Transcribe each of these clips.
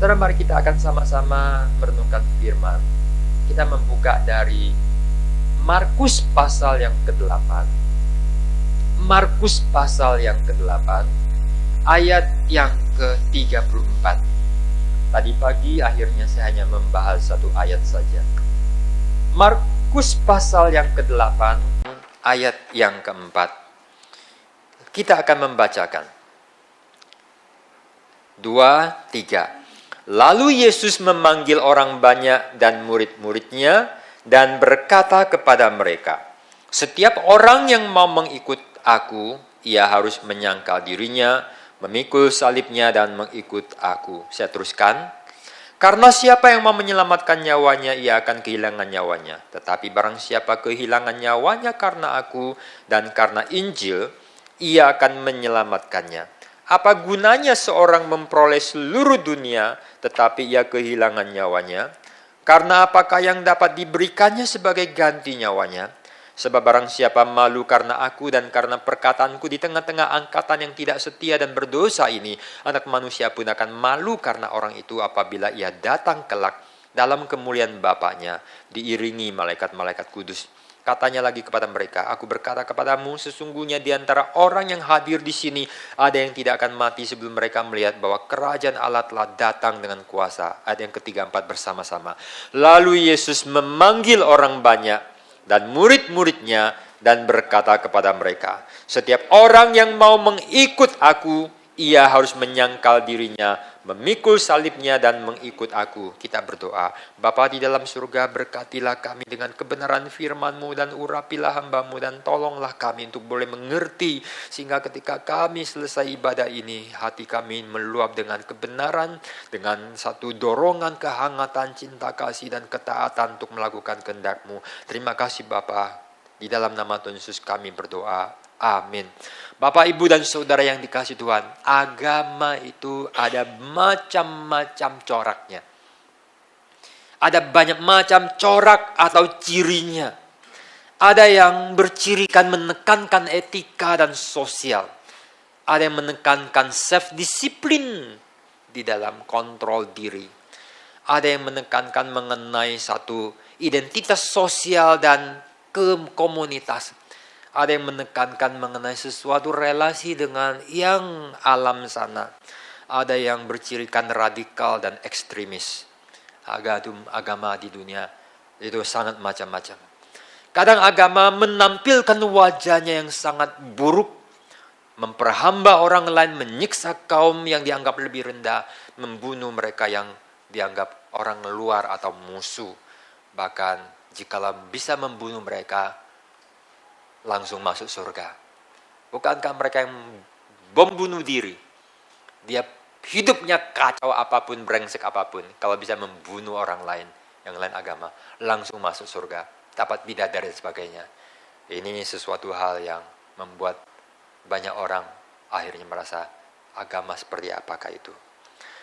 Saudara, mari kita akan sama-sama merenungkan firman. Kita membuka dari Markus pasal yang ke-8. Markus pasal yang ke-8, ayat yang ke-34. Tadi pagi akhirnya saya hanya membahas satu ayat saja. Markus pasal yang ke-8, ayat yang ke-4. Kita akan membacakan. 2, 3. Lalu Yesus memanggil orang banyak dan murid-muridnya dan berkata kepada mereka, "Setiap orang yang mau mengikut aku, ia harus menyangkal dirinya, memikul salibnya dan mengikut aku." Saya teruskan. Karena siapa yang mau menyelamatkan nyawanya, ia akan kehilangan nyawanya. Tetapi barang siapa kehilangan nyawanya karena aku dan karena Injil, ia akan menyelamatkannya. Apa gunanya seorang memperoleh seluruh dunia, tetapi ia kehilangan nyawanya? Karena apakah yang dapat diberikannya sebagai ganti nyawanya? Sebab barang siapa malu karena aku dan karena perkataanku di tengah-tengah angkatan yang tidak setia dan berdosa ini, Anak Manusia pun akan malu karena orang itu apabila ia datang kelak dalam kemuliaan Bapaknya, diiringi malaikat-malaikat kudus. Katanya lagi kepada mereka, "Aku berkata kepadamu, sesungguhnya di antara orang yang hadir di sini ada yang tidak akan mati sebelum mereka melihat bahwa kerajaan Allah telah datang dengan kuasa." Ayat yang ketiga, 4 bersama-sama. Lalu Yesus memanggil orang banyak dan murid-muridnya dan berkata kepada mereka, "Setiap orang yang mau mengikut aku, ia harus menyangkal dirinya, memikul salibnya dan mengikut aku." Kita berdoa. Bapa di dalam surga, berkatilah kami dengan kebenaran firman-Mu dan urapilah hamba-Mu dan tolonglah kami untuk boleh mengerti, sehingga ketika kami selesai ibadah ini, hati kami meluap dengan kebenaran, dengan satu dorongan kehangatan, cinta kasih dan ketaatan untuk melakukan kehendak-Mu. Terima kasih Bapa. Di dalam nama Tuhan Yesus kami berdoa. Amin. Bapak, Ibu, dan Saudara yang dikasihi Tuhan, agama itu ada macam-macam coraknya. Ada banyak macam corak atau cirinya. Ada yang bercirikan menekankan etika dan sosial. Ada yang menekankan self-disiplin di dalam kontrol diri. Ada yang menekankan mengenai satu identitas sosial dan komunitas. Ada yang menekankan mengenai sesuatu relasi dengan yang alam sana. Ada yang bercirikan radikal dan ekstremis. Agama di dunia itu sangat macam-macam. Kadang agama menampilkan wajahnya yang sangat buruk, memperhamba orang lain, menyiksa kaum yang dianggap lebih rendah, membunuh mereka yang dianggap orang luar atau musuh. Bahkan jikalau bisa membunuh mereka, langsung masuk surga. Bukankah mereka yang bom bunuh diri, dia hidupnya kacau apapun, brengsek apapun, kalau bisa membunuh orang lain, yang lain agama, langsung masuk surga, dapat bidadari dan sebagainya. Ini sesuatu hal yang membuat banyak orang akhirnya merasa agama seperti apakah itu.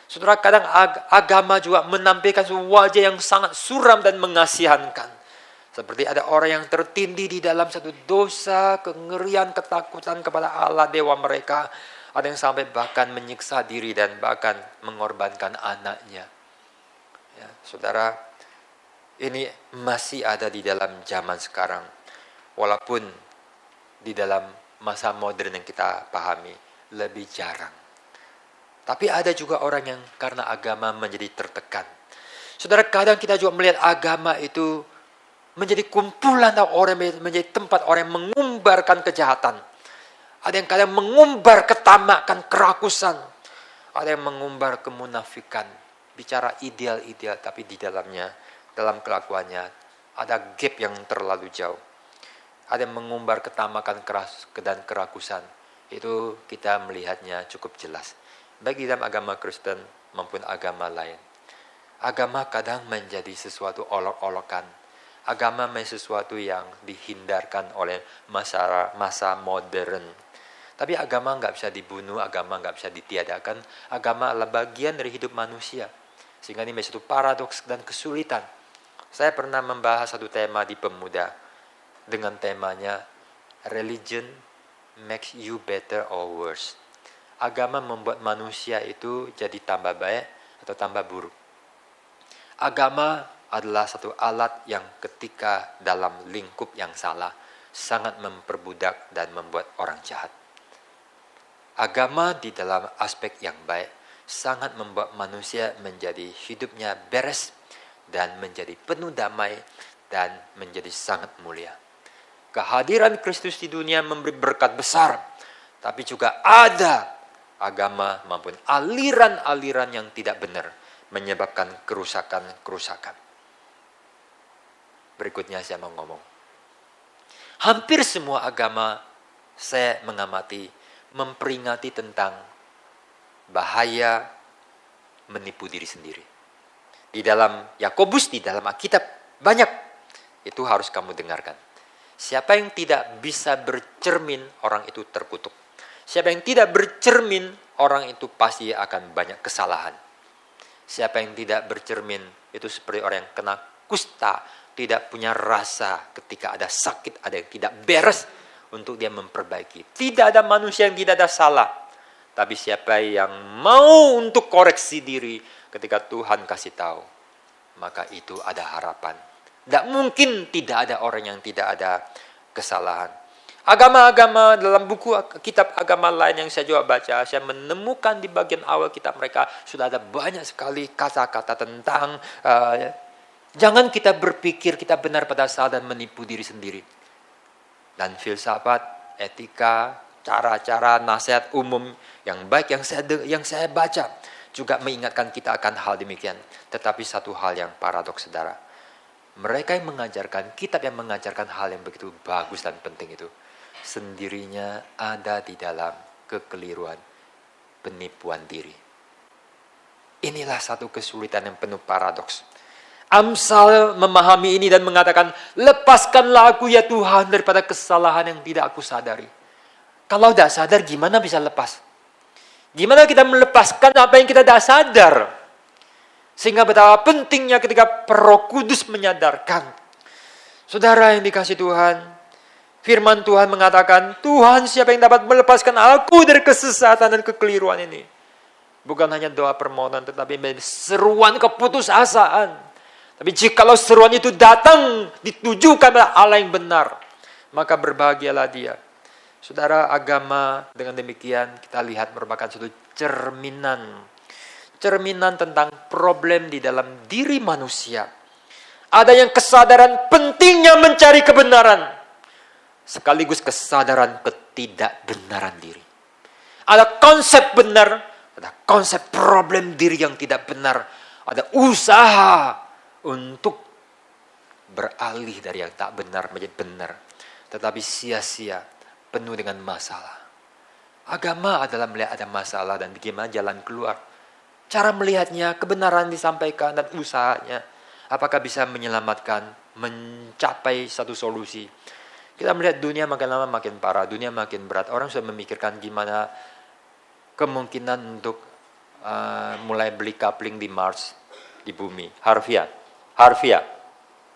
Saudara, kadang agama juga menampilkan wajah yang sangat suram dan mengasihankan. Seperti ada orang yang tertindih di dalam satu dosa, kengerian, ketakutan kepada Allah Dewa mereka. Ada yang sampai bahkan menyiksa diri dan bahkan mengorbankan anaknya. Ya, saudara, ini masih ada di dalam zaman sekarang. Walaupun di dalam masa modern yang kita pahami, lebih jarang. Tapi ada juga orang yang karena agama menjadi tertekan. Saudara, kadang kita juga melihat agama itu menjadi kumpulan orang, menjadi tempat orang yang mengumbarkan kejahatan. Ada yang kadang mengumbar ketamakan, kerakusan. Ada yang mengumbar kemunafikan. Bicara ideal-ideal, tapi di dalamnya, dalam kelakuannya, ada gap yang terlalu jauh. Ada yang mengumbar ketamakan dan kerakusan. Itu kita melihatnya cukup jelas. Baik di dalam agama Kristen maupun agama lain. Agama kadang menjadi sesuatu olok-olokan. Agama menjadi sesuatu yang dihindarkan oleh masa modern. Tapi agama nggak bisa dibunuh, agama nggak bisa ditiadakan. Agama adalah bagian dari hidup manusia. Sehingga ini menjadi satu paradoks dan kesulitan. Saya pernah membahas satu tema di Pemuda dengan temanya Religion makes you better or worse. Agama membuat manusia itu jadi tambah baik atau tambah buruk. Agama adalah satu alat yang ketika dalam lingkup yang salah sangat memperbudak dan membuat orang jahat. Agama di dalam aspek yang baik sangat membuat manusia menjadi hidupnya beres dan menjadi penuh damai dan menjadi sangat mulia. Kehadiran Kristus di dunia memberi berkat besar, tapi juga ada agama maupun aliran-aliran yang tidak benar menyebabkan kerusakan-kerusakan. Berikutnya saya mau ngomong. Hampir semua agama saya mengamati memperingati tentang bahaya menipu diri sendiri. Di dalam Yakobus, di dalam Alkitab banyak. Itu harus kamu dengarkan. Siapa yang tidak bisa bercermin, orang itu terkutuk. Siapa yang tidak bercermin, orang itu pasti akan banyak kesalahan. Siapa yang tidak bercermin, itu seperti orang yang kena kusta, tidak punya rasa ketika ada sakit, ada yang tidak beres untuk dia memperbaiki. Tidak ada manusia yang tidak ada salah. Tapi siapa yang mau untuk koreksi diri ketika Tuhan kasih tahu, maka itu ada harapan. Tidak mungkin tidak ada orang yang tidak ada kesalahan. Agama-agama dalam buku kitab agama lain yang saya juga baca, saya menemukan di bagian awal kitab mereka sudah ada banyak sekali kata-kata tentang jangan kita berpikir kita benar pada saat dan menipu diri sendiri. Dan filsafat, etika, cara-cara, nasihat umum yang baik yang saya baca juga mengingatkan kita akan hal demikian. Tetapi satu hal yang paradoks, saudara. Mereka yang mengajarkan, kitab yang mengajarkan hal yang begitu bagus dan penting itu, sendirinya ada di dalam kekeliruan, penipuan diri. Inilah satu kesulitan yang penuh paradoks. Amsal memahami ini dan mengatakan, lepaskanlah aku ya Tuhan daripada kesalahan yang tidak aku sadari. Kalau tidak sadar gimana bisa lepas? Gimana kita melepaskan apa yang kita tidak sadar? Sehingga betapa pentingnya ketika Roh Kudus menyadarkan. Saudara yang dikasihi Tuhan, firman Tuhan mengatakan, Tuhan siapa yang dapat melepaskan aku dari kesesatan dan kekeliruan ini? Bukan hanya doa permohonan, tetapi seruan keputusasaan. Tapi jikalau seruan itu datang, ditujukan pada Allah yang benar, maka berbahagialah dia. Saudara, agama dengan demikian kita lihat merupakan suatu cerminan tentang problem di dalam diri manusia. Ada yang kesadaran pentingnya mencari kebenaran, sekaligus kesadaran ketidakbenaran diri. Ada konsep benar, ada konsep problem diri yang tidak benar. Ada usaha untuk beralih dari yang tak benar menjadi benar. Tetapi sia-sia, penuh dengan masalah. Agama adalah melihat ada masalah dan bagaimana jalan keluar. Cara melihatnya, kebenaran disampaikan dan usahanya. Apakah bisa menyelamatkan, mencapai satu solusi. Kita melihat dunia makin lama makin parah, dunia makin berat. Orang sudah memikirkan gimana kemungkinan untuk mulai beli coupling di Mars, di bumi. Harfiah.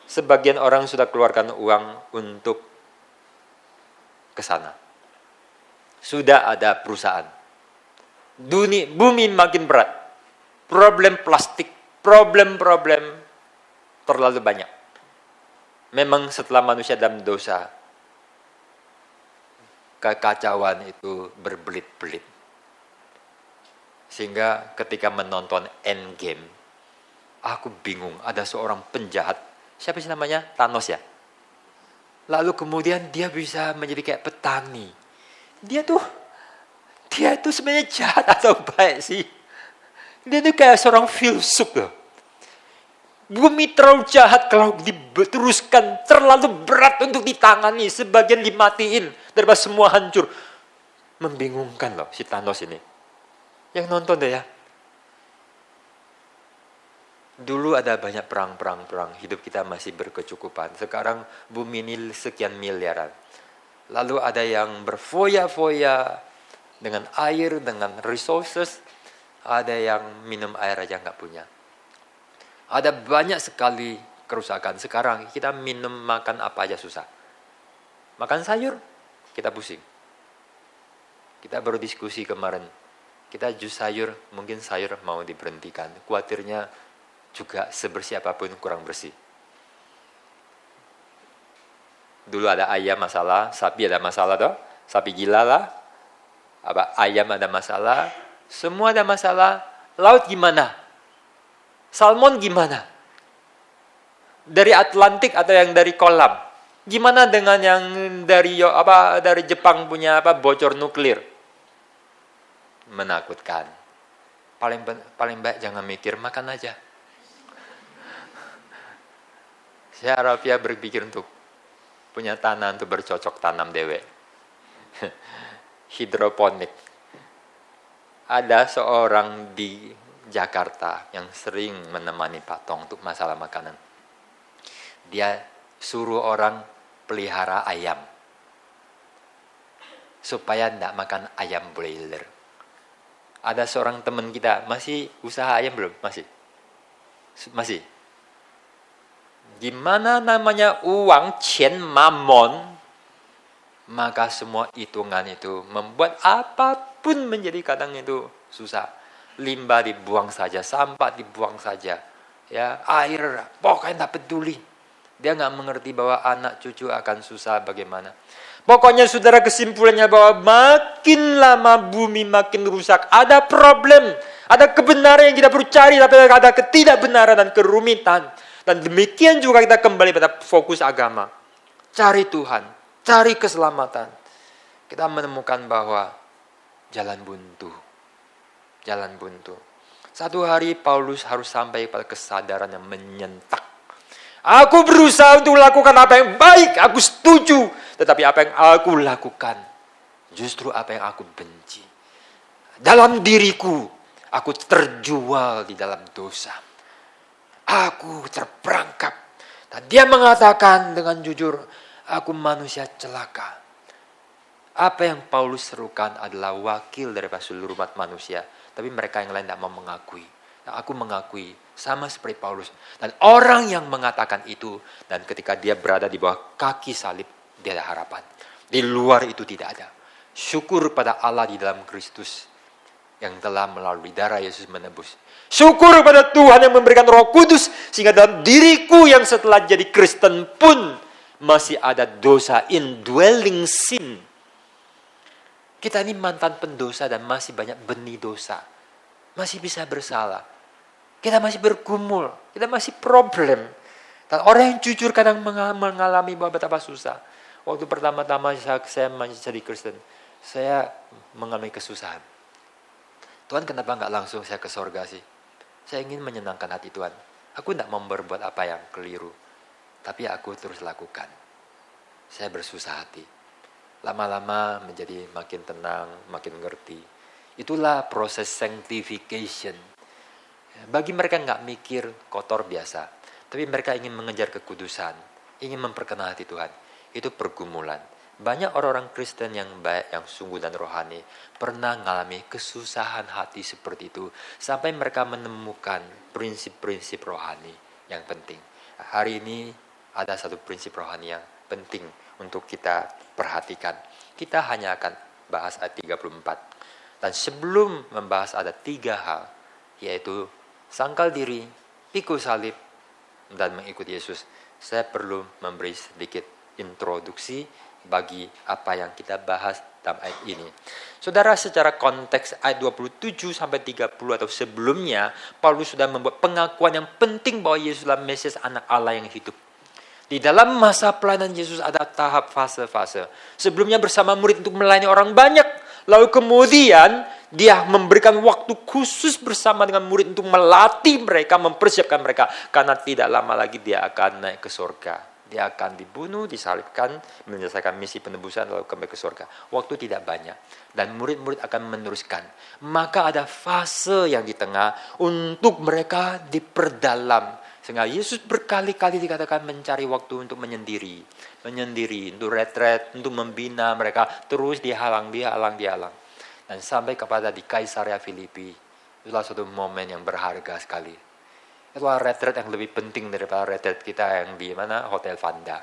Sebagian orang sudah keluarkan uang untuk ke sana. Sudah ada perusahaan. Bumi makin berat. Problem plastik, problem terlalu banyak. Memang setelah manusia dalam dosa, kekacauan itu berbelit-belit. Sehingga ketika menonton Endgame, aku bingung, ada seorang penjahat, siapa sih namanya? Thanos ya? Lalu kemudian dia bisa menjadi kayak petani. Dia tuh sebenarnya jahat atau baik sih? Dia tuh kayak seorang filsuf loh. Bumi terlalu jahat kalau diteruskan, terlalu berat untuk ditangani, sebagian dimatiin, daripada semua hancur. Membingungkan loh si Thanos ini. Yang nonton deh ya. Dulu ada banyak perang, hidup kita masih berkecukupan. Sekarang bumi ini sekian miliaran. Lalu ada yang berfoya-foya dengan air, dengan resources. Ada yang minum air aja nggak punya. Ada banyak sekali kerusakan. Sekarang kita makan apa aja susah. Makan sayur, kita pusing. Kita baru diskusi kemarin. Kita jus sayur, mungkin sayur mau diberhentikan. Khawatirnya juga sebersih apapun kurang bersih. Dulu ada ayam masalah, sapi ada masalah toh. Sapi gila lah. Ayam ada masalah, semua ada masalah. Laut gimana? Salmon gimana? Dari Atlantik atau yang dari kolam? Gimana dengan yang dari Jepang punya bocor nuklir? Menakutkan. Paling baik jangan mikir, makan aja. Saya Arafia berpikir untuk punya tanah untuk bercocok tanam dewek. Hidroponik. Ada seorang di Jakarta yang sering menemani Pak Tong untuk masalah makanan. Dia suruh orang pelihara ayam supaya tidak makan ayam broiler. Ada seorang teman kita masih usaha ayam belum? Masih. Gimana namanya uang cien mamon, maka semua hitungan itu membuat apapun menjadi kadang itu susah. Limbah dibuang saja, sampah dibuang saja, ya air pokoknya tidak peduli. Dia nggak mengerti bahwa anak cucu akan susah bagaimana. Pokoknya saudara, kesimpulannya bahwa makin lama bumi makin rusak. Ada problem, ada kebenaran yang kita perlu cari, tapi ada ketidakbenaran dan kerumitan. Dan demikian juga kita kembali pada fokus agama. Cari Tuhan, cari keselamatan. Kita menemukan bahwa jalan buntu. Satu hari Paulus harus sampai pada kesadaran yang menyentak. Aku berusaha untuk melakukan apa yang baik, aku setuju. Tetapi apa yang aku lakukan, justru apa yang aku benci. Dalam diriku, aku terjual di dalam dosa. Aku terperangkap. Dan dia mengatakan dengan jujur, aku manusia celaka. Apa yang Paulus serukan adalah wakil dari seluruh umat manusia. Tapi mereka yang lain tidak mau mengakui. Aku mengakui sama seperti Paulus. Dan orang yang mengatakan itu, dan ketika dia berada di bawah kaki salib, dia ada harapan. Di luar itu tidak ada. Syukur pada Allah di dalam Kristus yang telah melalui darah Yesus menebus. Syukur pada Tuhan yang memberikan Roh Kudus sehingga dalam diriku yang setelah jadi Kristen pun masih ada dosa, indwelling sin. Kita ini mantan pendosa dan masih banyak benih dosa. Masih bisa bersalah. Kita masih bergumul, kita masih problem. Dan orang yang jujur kadang mengalami bahwa betapa susah. Waktu pertama-tama saya menjadi Kristen, saya mengalami kesusahan. Tuhan, kenapa nggak langsung saya ke sorga sih? Saya ingin menyenangkan hati Tuhan. Aku tidak mau berbuat apa yang keliru, tapi aku terus lakukan. Saya bersusah hati. Lama-lama menjadi makin tenang, makin ngerti. Itulah proses sanctification. Bagi mereka nggak mikir kotor biasa, tapi mereka ingin mengejar kekudusan, ingin memperkenalkan hati Tuhan. Itu pergumulan. Banyak orang-orang Kristen yang baik, yang sungguh dan rohani, pernah mengalami kesusahan hati seperti itu, sampai mereka menemukan prinsip-prinsip rohani yang penting. Hari ini ada satu prinsip rohani yang penting untuk kita perhatikan. Kita hanya akan bahas ayat 34. Dan sebelum membahas ada 3 hal, yaitu sangkal diri, pikul salib, dan mengikuti Yesus. Saya perlu memberi sedikit introduksi bagi apa yang kita bahas dalam ayat ini. Saudara, secara konteks ayat 27 sampai 30 atau sebelumnya, Paulus sudah membuat pengakuan yang penting bahwa Yesus adalah Mesias, anak Allah yang hidup. Di dalam masa pelayanan Yesus ada tahap fase-fase. Sebelumnya bersama murid untuk melayani orang banyak. Lalu kemudian dia memberikan waktu khusus bersama dengan murid untuk melatih mereka, mempersiapkan mereka. Karena tidak lama lagi dia akan naik ke surga. Dia akan dibunuh, disalibkan, menyelesaikan misi penebusan, lalu kembali ke surga. Waktu tidak banyak. Dan murid-murid akan meneruskan. Maka ada fase yang di tengah untuk mereka diperdalam. Sehingga Yesus berkali-kali dikatakan mencari waktu untuk menyendiri, untuk retret, untuk membina mereka. Terus dihalang. Dan sampai kepada di Kaisarea Filipi. Itulah suatu momen yang berharga sekali. Itulah retret yang lebih penting daripada retret kita yang di mana Hotel Vanda.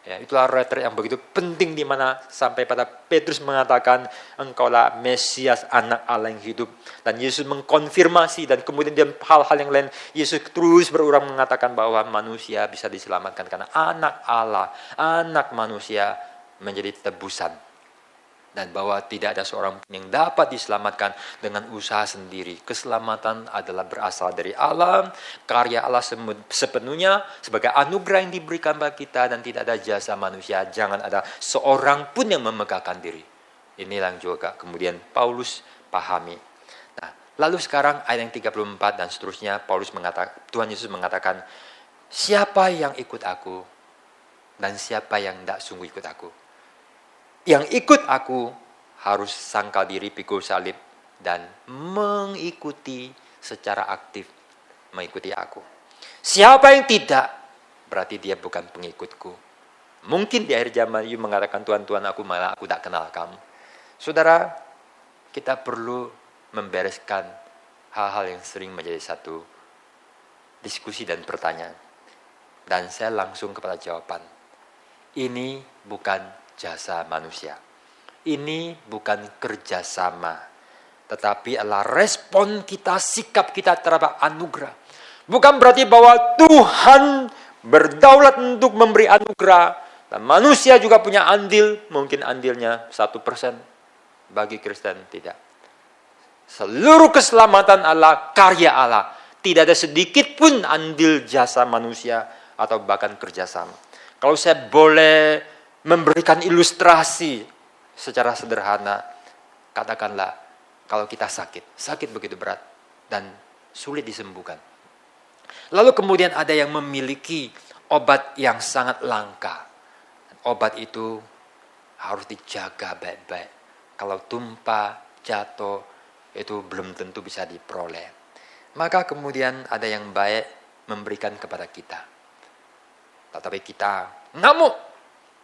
Ya, itulah retret yang begitu penting di mana sampai pada Petrus mengatakan engkaulah Mesias anak Allah yang hidup. Dan Yesus mengkonfirmasi dan kemudian dia hal-hal yang lain. Yesus terus berulang mengatakan bahwa manusia bisa diselamatkan karena anak Allah, anak manusia menjadi tebusan. Dan bahwa tidak ada seorang pun yang dapat diselamatkan dengan usaha sendiri. Keselamatan adalah berasal dari Allah, karya Allah sepenuhnya sebagai anugerah yang diberikan bagi kita dan tidak ada jasa manusia. Jangan ada seorang pun yang memegahkan diri. Inilah yang juga kemudian Paulus pahami. Nah, lalu sekarang ayat yang 34 dan seterusnya Tuhan Yesus mengatakan, siapa yang ikut aku dan siapa yang tidak sungguh ikut aku. Yang ikut aku harus sangkal diri, pikul salib, dan mengikuti secara aktif, mengikuti aku. Siapa yang tidak, berarti dia bukan pengikutku. Mungkin di akhir zaman you mengatakan, Tuhan aku malah aku tak kenal kamu. Saudara, kita perlu membereskan hal-hal yang sering menjadi satu diskusi dan pertanyaan. Dan saya langsung kepada jawaban. Ini bukan jasa manusia. Ini bukan kerjasama, tetapi adalah respon kita, sikap kita terhadap anugerah. Bukan berarti bahwa Tuhan berdaulat untuk memberi anugerah, dan manusia juga punya andil, mungkin andilnya 1%, bagi Kristen tidak. Seluruh keselamatan Allah, karya Allah. Tidak ada sedikit pun andil jasa manusia atau bahkan kerjasama. Kalau saya boleh memberikan ilustrasi secara sederhana, katakanlah kalau kita sakit begitu berat dan sulit disembuhkan. Lalu kemudian ada yang memiliki obat yang sangat langka. Obat itu harus dijaga baik-baik. Kalau tumpah, jatuh, itu belum tentu bisa diperoleh. Maka kemudian ada yang baik memberikan kepada kita. Tetapi kita ngamuk.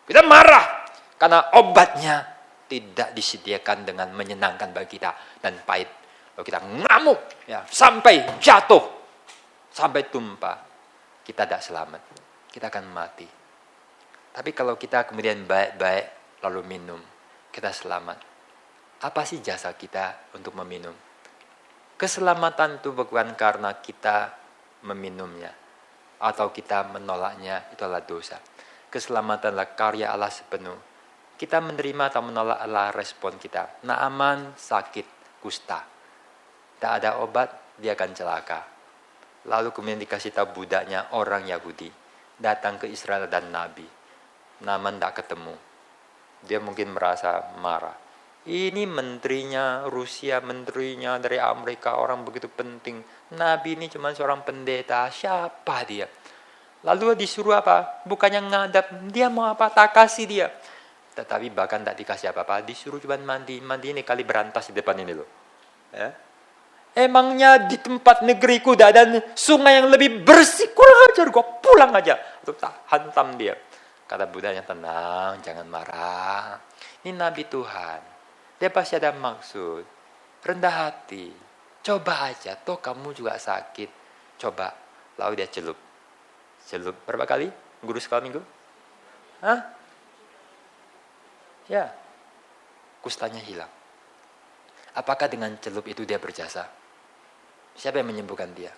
Kita marah karena obatnya tidak disediakan dengan menyenangkan bagi kita dan pahit. Lalu kita ngamuk ya, sampai jatuh, sampai tumpah. Kita tidak selamat. Kita akan mati. Tapi kalau kita kemudian baik-baik lalu minum, kita selamat. Apa sih jasa kita untuk meminum? Keselamatan itu bukan karena kita meminumnya atau kita menolaknya, itu adalah dosa. Keselamatan adalah karya Allah sepenuh. Kita menerima atau menolak adalah respon kita. Naaman sakit kusta. Tak ada obat, dia akan celaka. Lalu kemudian dikasih tahu budaknya orang Yahudi. Datang ke Israel dan Nabi. Naaman tak ketemu. Dia mungkin merasa marah. Ini menterinya Rusia, menterinya dari Amerika, orang begitu penting. Nabi ini cuma seorang pendeta, siapa dia? Lalu disuruh apa? Bukannya ngadap, dia mau apa? Tak kasih dia. Tetapi bahkan tak dikasih apa-apa, disuruh cuma mandi. Mandi ini kali berantas di depan ini loh. Ya. Emangnya di tempat negeriku tidak ada sungai yang lebih bersih? Kurang ajar, gue pulang aja. Untuk tak hantam dia. Kata budanya, tenang, jangan marah. Ini Nabi Tuhan. Dia pasti ada maksud. Rendah hati. Coba aja, toh kamu juga sakit. Coba. Lalu dia celup. Celup berapa kali? Guru sekali minggu? Hah? Ya. Kustanya hilang. Apakah dengan celup itu dia berjasa? Siapa yang menyembuhkan dia?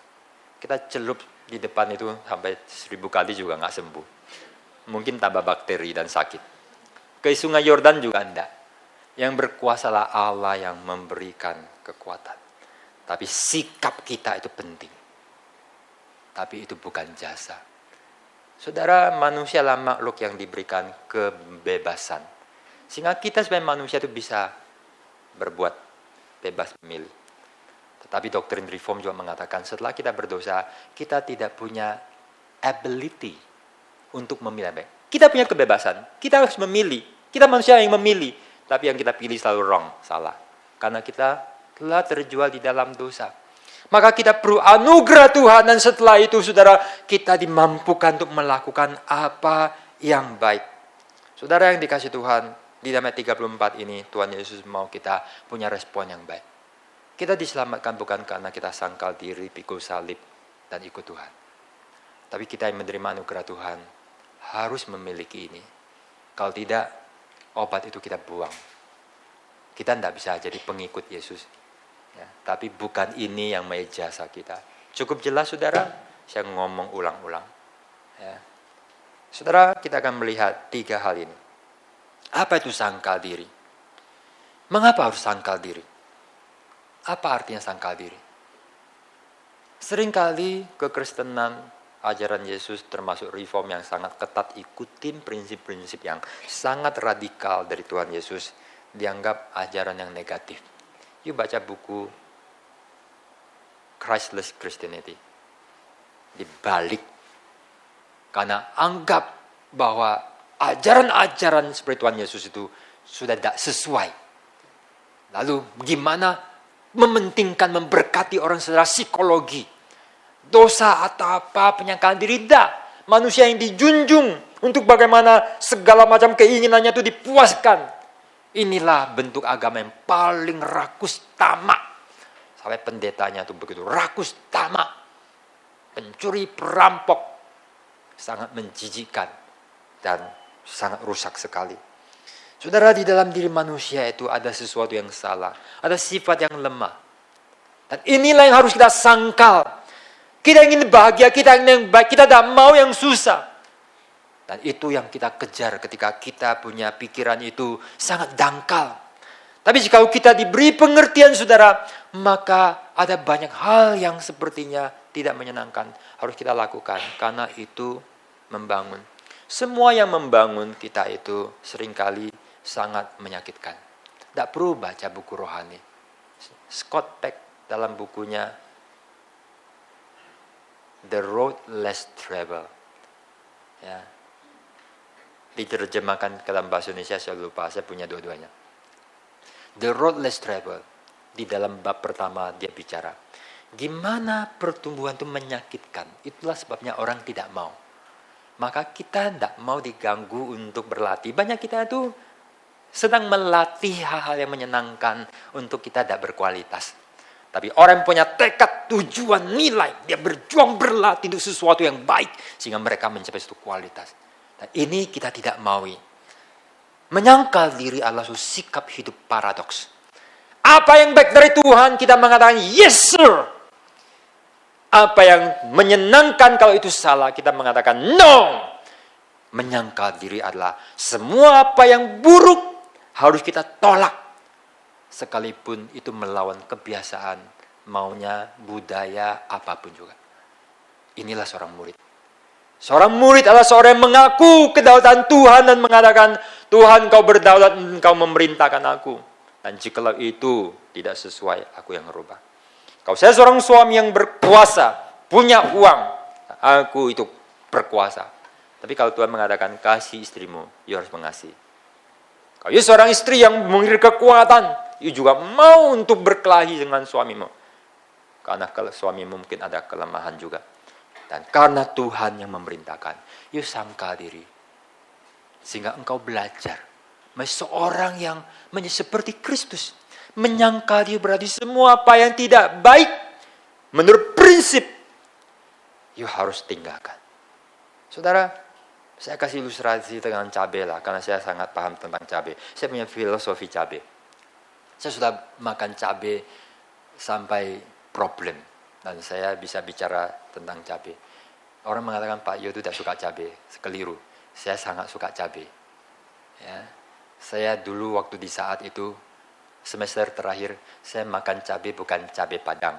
Kita celup di depan itu sampai 1000 kali juga nggak sembuh. Mungkin tambah bakteri dan sakit. Ke sungai Yordan juga enggak. Yang berkuasalah Allah yang memberikan kekuatan. Tapi sikap kita itu penting. Tapi itu bukan jasa. Saudara, manusia adalah makhluk yang diberikan kebebasan. Sehingga kita sebagai manusia itu bisa berbuat bebas memilih. Tetapi doktrin reform juga mengatakan setelah kita berdosa, kita tidak punya ability untuk memilih. Kita punya kebebasan, kita harus memilih. Kita manusia yang memilih, tapi yang kita pilih selalu wrong, salah. Karena kita telah terjual di dalam dosa. Maka kita perlu anugerah Tuhan, dan setelah itu saudara, kita dimampukan untuk melakukan apa yang baik. Saudara yang dikasih Tuhan, di dalam ayat 34 ini Tuhan Yesus mau kita punya respon yang baik. Kita diselamatkan bukan karena kita sangkal diri, pikul salib, dan ikut Tuhan. Tapi kita yang menerima anugerah Tuhan harus memiliki ini. Kalau tidak, obat itu kita buang. Kita tidak bisa jadi pengikut Yesus. Ya, tapi bukan ini yang menjadi jasa kita. Cukup jelas saudara, saya ngomong ulang-ulang. Ya. Saudara, kita akan melihat 3 hal ini. Apa itu sangkal diri? Mengapa harus sangkal diri? Apa artinya sangkal diri? Seringkali kekristenan, ajaran Yesus termasuk reform yang sangat ketat ikutin prinsip-prinsip yang sangat radikal dari Tuhan Yesus dianggap ajaran yang negatif. Yuk baca buku Christless Christianity. Dibalik. Karena anggap bahwa ajaran-ajaran seperti Tuhan Yesus itu sudah tidak sesuai. Lalu gimana mementingkan, memberkati orang secara psikologi. Dosa atau apa, penyangkalan diri, tidak. Manusia yang dijunjung untuk bagaimana segala macam keinginannya itu dipuaskan. Inilah bentuk agama yang paling rakus tamak. Sampai pendetanya itu begitu rakus tamak. Pencuri, perampok. Sangat menjijikkan. Dan sangat rusak sekali. Saudara, di dalam diri manusia itu ada sesuatu yang salah. Ada sifat yang lemah. Dan inilah yang harus kita sangkal. Kita ingin bahagia, kita ingin yang baik. Kita tidak mau yang susah. Dan itu yang kita kejar ketika kita punya pikiran itu sangat dangkal. Tapi jika kita diberi pengertian saudara, maka ada banyak hal yang sepertinya tidak menyenangkan. Harus kita lakukan karena itu membangun. Semua yang membangun kita itu seringkali sangat menyakitkan. Tidak perlu baca buku rohani. Scott Peck dalam bukunya The Road Less Traveled. Ya. Diterjemahkan ke dalam bahasa Indonesia, saya lupa, saya punya dua-duanya. The Road Less Traveled. Di dalam bab pertama dia bicara, gimana pertumbuhan itu menyakitkan. Itulah sebabnya orang tidak mau. Maka kita tidak mau diganggu untuk berlatih. Banyak kita itu sedang melatih hal-hal yang menyenangkan untuk kita tidak berkualitas. Tapi orang yang punya tekad, tujuan, nilai, dia berjuang berlatih untuk sesuatu yang baik sehingga mereka mencapai suatu kualitas. Dan ini kita tidak maui. Menyangkal diri adalah suatu sikap hidup paradoks. Apa yang baik dari Tuhan kita mengatakan yes sir. Apa yang menyenangkan kalau itu salah kita mengatakan no. Menyangkal diri adalah semua apa yang buruk harus kita tolak. Sekalipun itu melawan kebiasaan, maunya, budaya, apapun juga. Inilah seorang murid. Seorang murid adalah seorang yang mengaku kedaulatan Tuhan dan mengatakan, Tuhan kau berdaulat, engkau memerintahkan aku. Dan jikalau itu tidak sesuai, aku yang merubah. Kalau saya seorang suami yang berkuasa, punya uang, aku itu berkuasa. Tapi kalau Tuhan mengatakan, kasih istrimu, you harus mengasihi. Kalau you seorang istri yang memiliki kekuatan, you juga mau untuk berkelahi dengan suamimu. Karena kalau suamimu mungkin ada kelemahan juga. Dan karena Tuhan yang memerintahkan, you sangkal diri. Sehingga engkau belajar. Menjadi seorang yang menjadi seperti Kristus. Menyangkal diri berarti semua apa yang tidak baik. Menurut prinsip, you harus tinggalkan. Saudara, saya kasih ilustrasi dengan cabai lah. Karena saya sangat paham tentang cabai. Saya punya filosofi cabai. Saya sudah makan cabai sampai problem. Dan saya bisa bicara tentang cabai. Orang mengatakan Pak Yo itu tidak suka cabai. Keliru. Saya sangat suka cabai. Ya. Saya dulu waktu di saat itu, semester terakhir, saya makan cabai bukan cabai padang.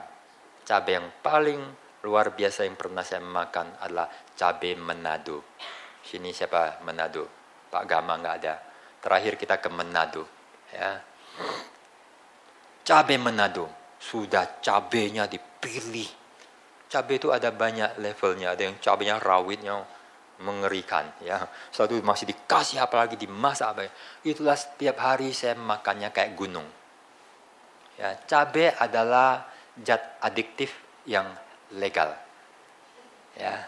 Cabai yang paling luar biasa yang pernah saya makan adalah cabai Manado. Sini siapa Manado? Pak Gama nggak ada. Terakhir kita ke Manado. Ya. Cabai Manado. Sudah cabainya dipilih. Cabai itu ada banyak levelnya. Ada yang cabainya rawitnya mengerikan. Ya. Satu masih dikasih apalagi dimasak. Apa. Itulah setiap hari saya makannya kayak gunung. Ya, cabai adalah zat adiktif yang legal. Ya.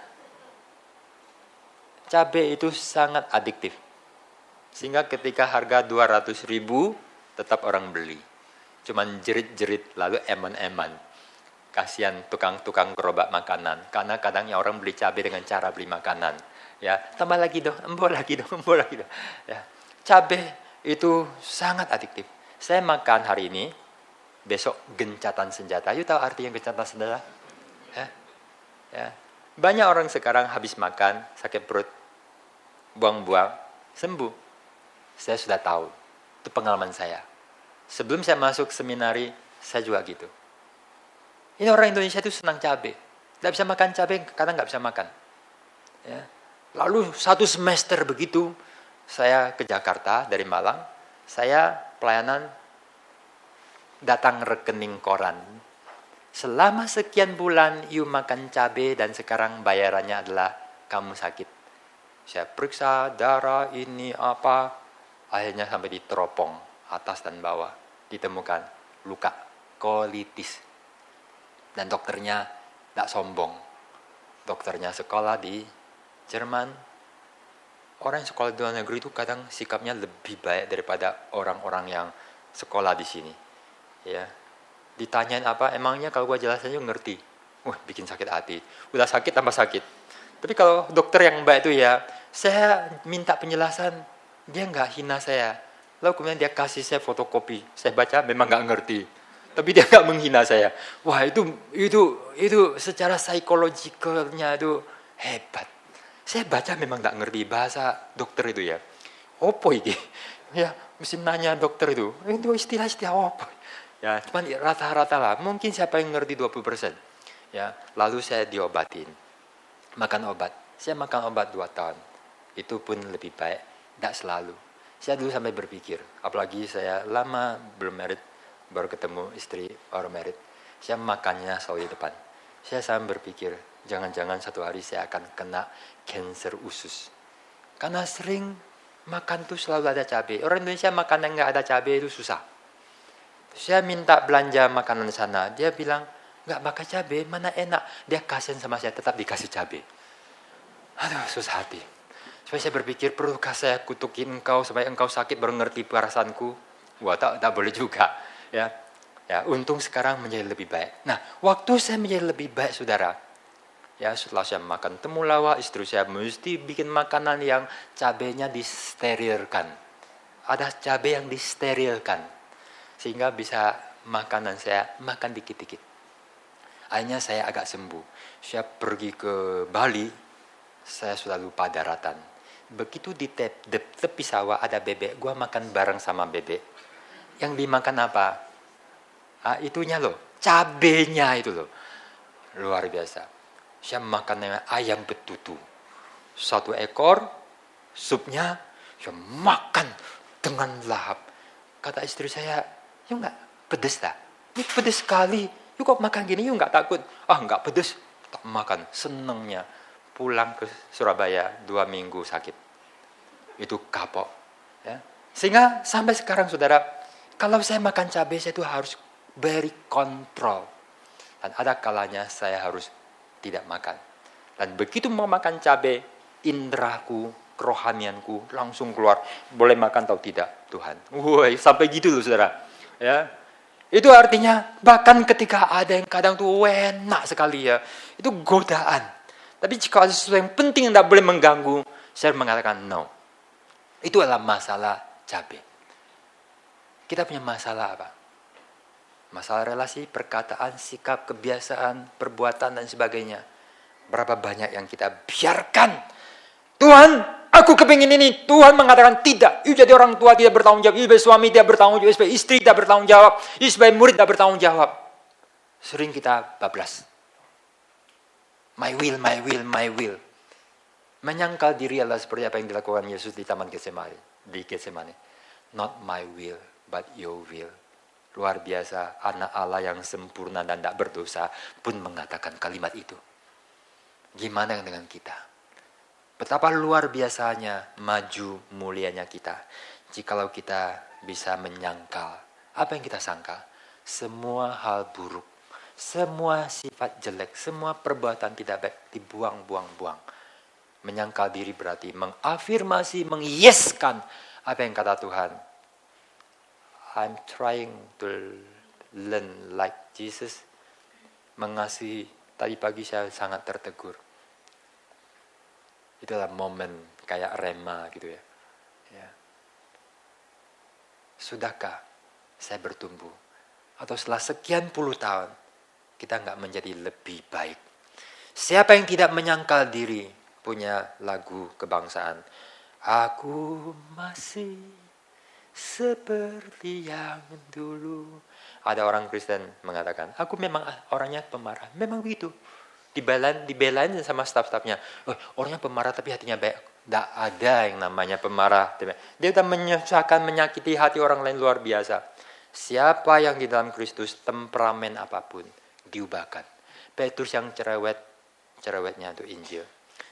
Cabai itu sangat adiktif. Sehingga ketika harga 200.000 tetap orang beli. Cuman jerit-jerit lalu eman-eman. Kasihan tukang-tukang gerobak makanan. Karena kadangnya orang beli cabai dengan cara beli makanan. Ya, tambah lagi dong, embur lagi dong, embur lagi dong. Ya, cabai itu sangat adiktif. Saya makan hari ini, besok gencatan senjata. You tahu artinya gencatan senjata? Ya, ya. Banyak orang sekarang habis makan, sakit perut, buang-buang, sembuh. Saya sudah tahu, itu pengalaman saya. Sebelum saya masuk seminari, saya juga gitu. Ini orang Indonesia itu senang cabai. Tidak bisa makan cabai, kadang nggak bisa makan. Ya. Lalu 1 semester begitu, saya ke Jakarta dari Malang, saya pelayanan datang rekening koran. Selama sekian bulan, you makan cabai dan sekarang bayarannya adalah kamu sakit. Saya periksa darah ini apa, akhirnya sampai di teropong, atas dan bawah, ditemukan luka, kolitis. Dan dokternya tidak sombong. Dokternya sekolah di Jerman. Orang yang sekolah di luar negeri itu kadang sikapnya lebih baik daripada orang-orang yang sekolah di sini. Ya, ditanyain apa, emangnya kalau gue jelasin ngerti. Bikin sakit hati. Udah sakit tambah sakit. Tapi kalau dokter yang baik itu ya, saya minta penjelasan, dia nggak hina saya. Lalu kemudian dia kasih saya fotokopi. Saya baca memang nggak ngerti. Tapi dia nggak menghina saya. Wah, itu secara psikologikalnya itu hebat. Saya baca memang nggak ngerti bahasa dokter itu ya. Opo ini? Ya, mesti nanya dokter itu istilah-istilah apa? Ya, cuman rata-rata lah. Mungkin siapa yang ngerti 20%. Ya, lalu saya diobatin. Makan obat. Saya makan obat 2 tahun. Itu pun lebih baik. Tidak selalu. Saya dulu sampai berpikir, apalagi saya lama belum married, baru ketemu istri baru married. Saya makannya selalu di depan. Saya sampai berpikir, jangan-jangan satu hari saya akan kena kanker usus. Karena sering makan tuh selalu ada cabai. Orang Indonesia makan yang nggak ada cabai itu susah. Saya minta belanja makanan sana, dia bilang nggak pakai cabai, mana enak. Dia kasihan sama saya, tetap dikasih cabai. Aduh, susah hati. Supaya saya berpikir, perlukah saya kutukin engkau supaya engkau sakit baru ngerti perasaanku? Wah, tak boleh juga. Ya, untung sekarang menjadi lebih baik. Nah, waktu saya menjadi lebih baik, saudara. Ya, setelah saya makan temulawak, istri saya mesti bikin makanan yang cabainya disterilkan. Ada cabai yang disterilkan. Sehingga bisa makanan saya makan dikit-dikit. Akhirnya saya agak sembuh. Saya pergi ke Bali, saya sudah lupa daratan. Begitu di tepi sawah ada bebek, gua makan bareng sama bebek. Yang dimakan apa? Itunya loh, cabenya itu loh. Luar biasa. Saya makan ayam betutu. 1 ekor, supnya saya makan dengan lahap. Kata istri saya, yuk nggak pedes lah? Ini pedes sekali. Yuk kok makan gini, yuk nggak takut? Nggak pedes. Tak makan, senengnya. Pulang ke Surabaya 2 minggu sakit. Itu kapok. Ya. Sehingga sampai sekarang saudara, kalau saya makan cabai saya itu harus very control. Dan ada kalanya saya harus tidak makan. Dan begitu mau makan cabai, indraku, kerohanianku langsung keluar. Boleh makan atau tidak Tuhan. Sampai gitu loh saudara. Ya. Itu artinya bahkan ketika ada yang kadang tuh enak sekali ya. Itu godaan. Tapi jika ada sesuatu yang penting yang tidak boleh mengganggu, saya mengatakan no. Itu adalah masalah cabai. Kita punya masalah apa? Masalah relasi, perkataan, sikap, kebiasaan, perbuatan, dan sebagainya. Berapa banyak yang kita biarkan. Tuhan, aku kepingin ini. Tuhan mengatakan tidak. You jadi orang tua tidak bertanggung jawab. You sebagai suami tidak bertanggung jawab. You sebagai istri tidak bertanggung jawab. You sebagai murid tidak bertanggung jawab. Sering kita bablas. My will, my will, my will. Menyangkal diri adalah seperti apa yang dilakukan Yesus di Taman Getsemani. Not my will, but your will. Luar biasa, anak Allah yang sempurna dan tidak berdosa pun mengatakan kalimat itu. Gimana dengan kita? Betapa luar biasanya maju mulianya kita. Jikalau kita bisa menyangkal. Apa yang kita sangka? Semua hal buruk. Semua sifat jelek, semua perbuatan tidak baik dibuang-buang-buang. Menyangkal diri berarti mengafirmasi, mengyeskan apa yang kata Tuhan. I'm trying to learn like Jesus. Mengasihi, tadi pagi saya sangat tertegur. Itulah momen kayak rema gitu ya. Ya. Sudahkah saya bertumbuh? Atau setelah sekian puluh tahun, kita nggak menjadi lebih baik? Siapa yang tidak menyangkal diri? Punya lagu kebangsaan. Aku masih seperti yang dulu. Ada orang Kristen mengatakan, aku memang orangnya pemarah. Memang begitu. Dibelain sama staf-stafnya. Oh, orangnya pemarah tapi hatinya baik. Tidak ada yang namanya pemarah. Dia sudah menyusahkan, menyakiti hati orang lain luar biasa. Siapa yang di dalam Kristus, temperamen apapun, diubahkan. Petrus yang cerewetnya itu Injil.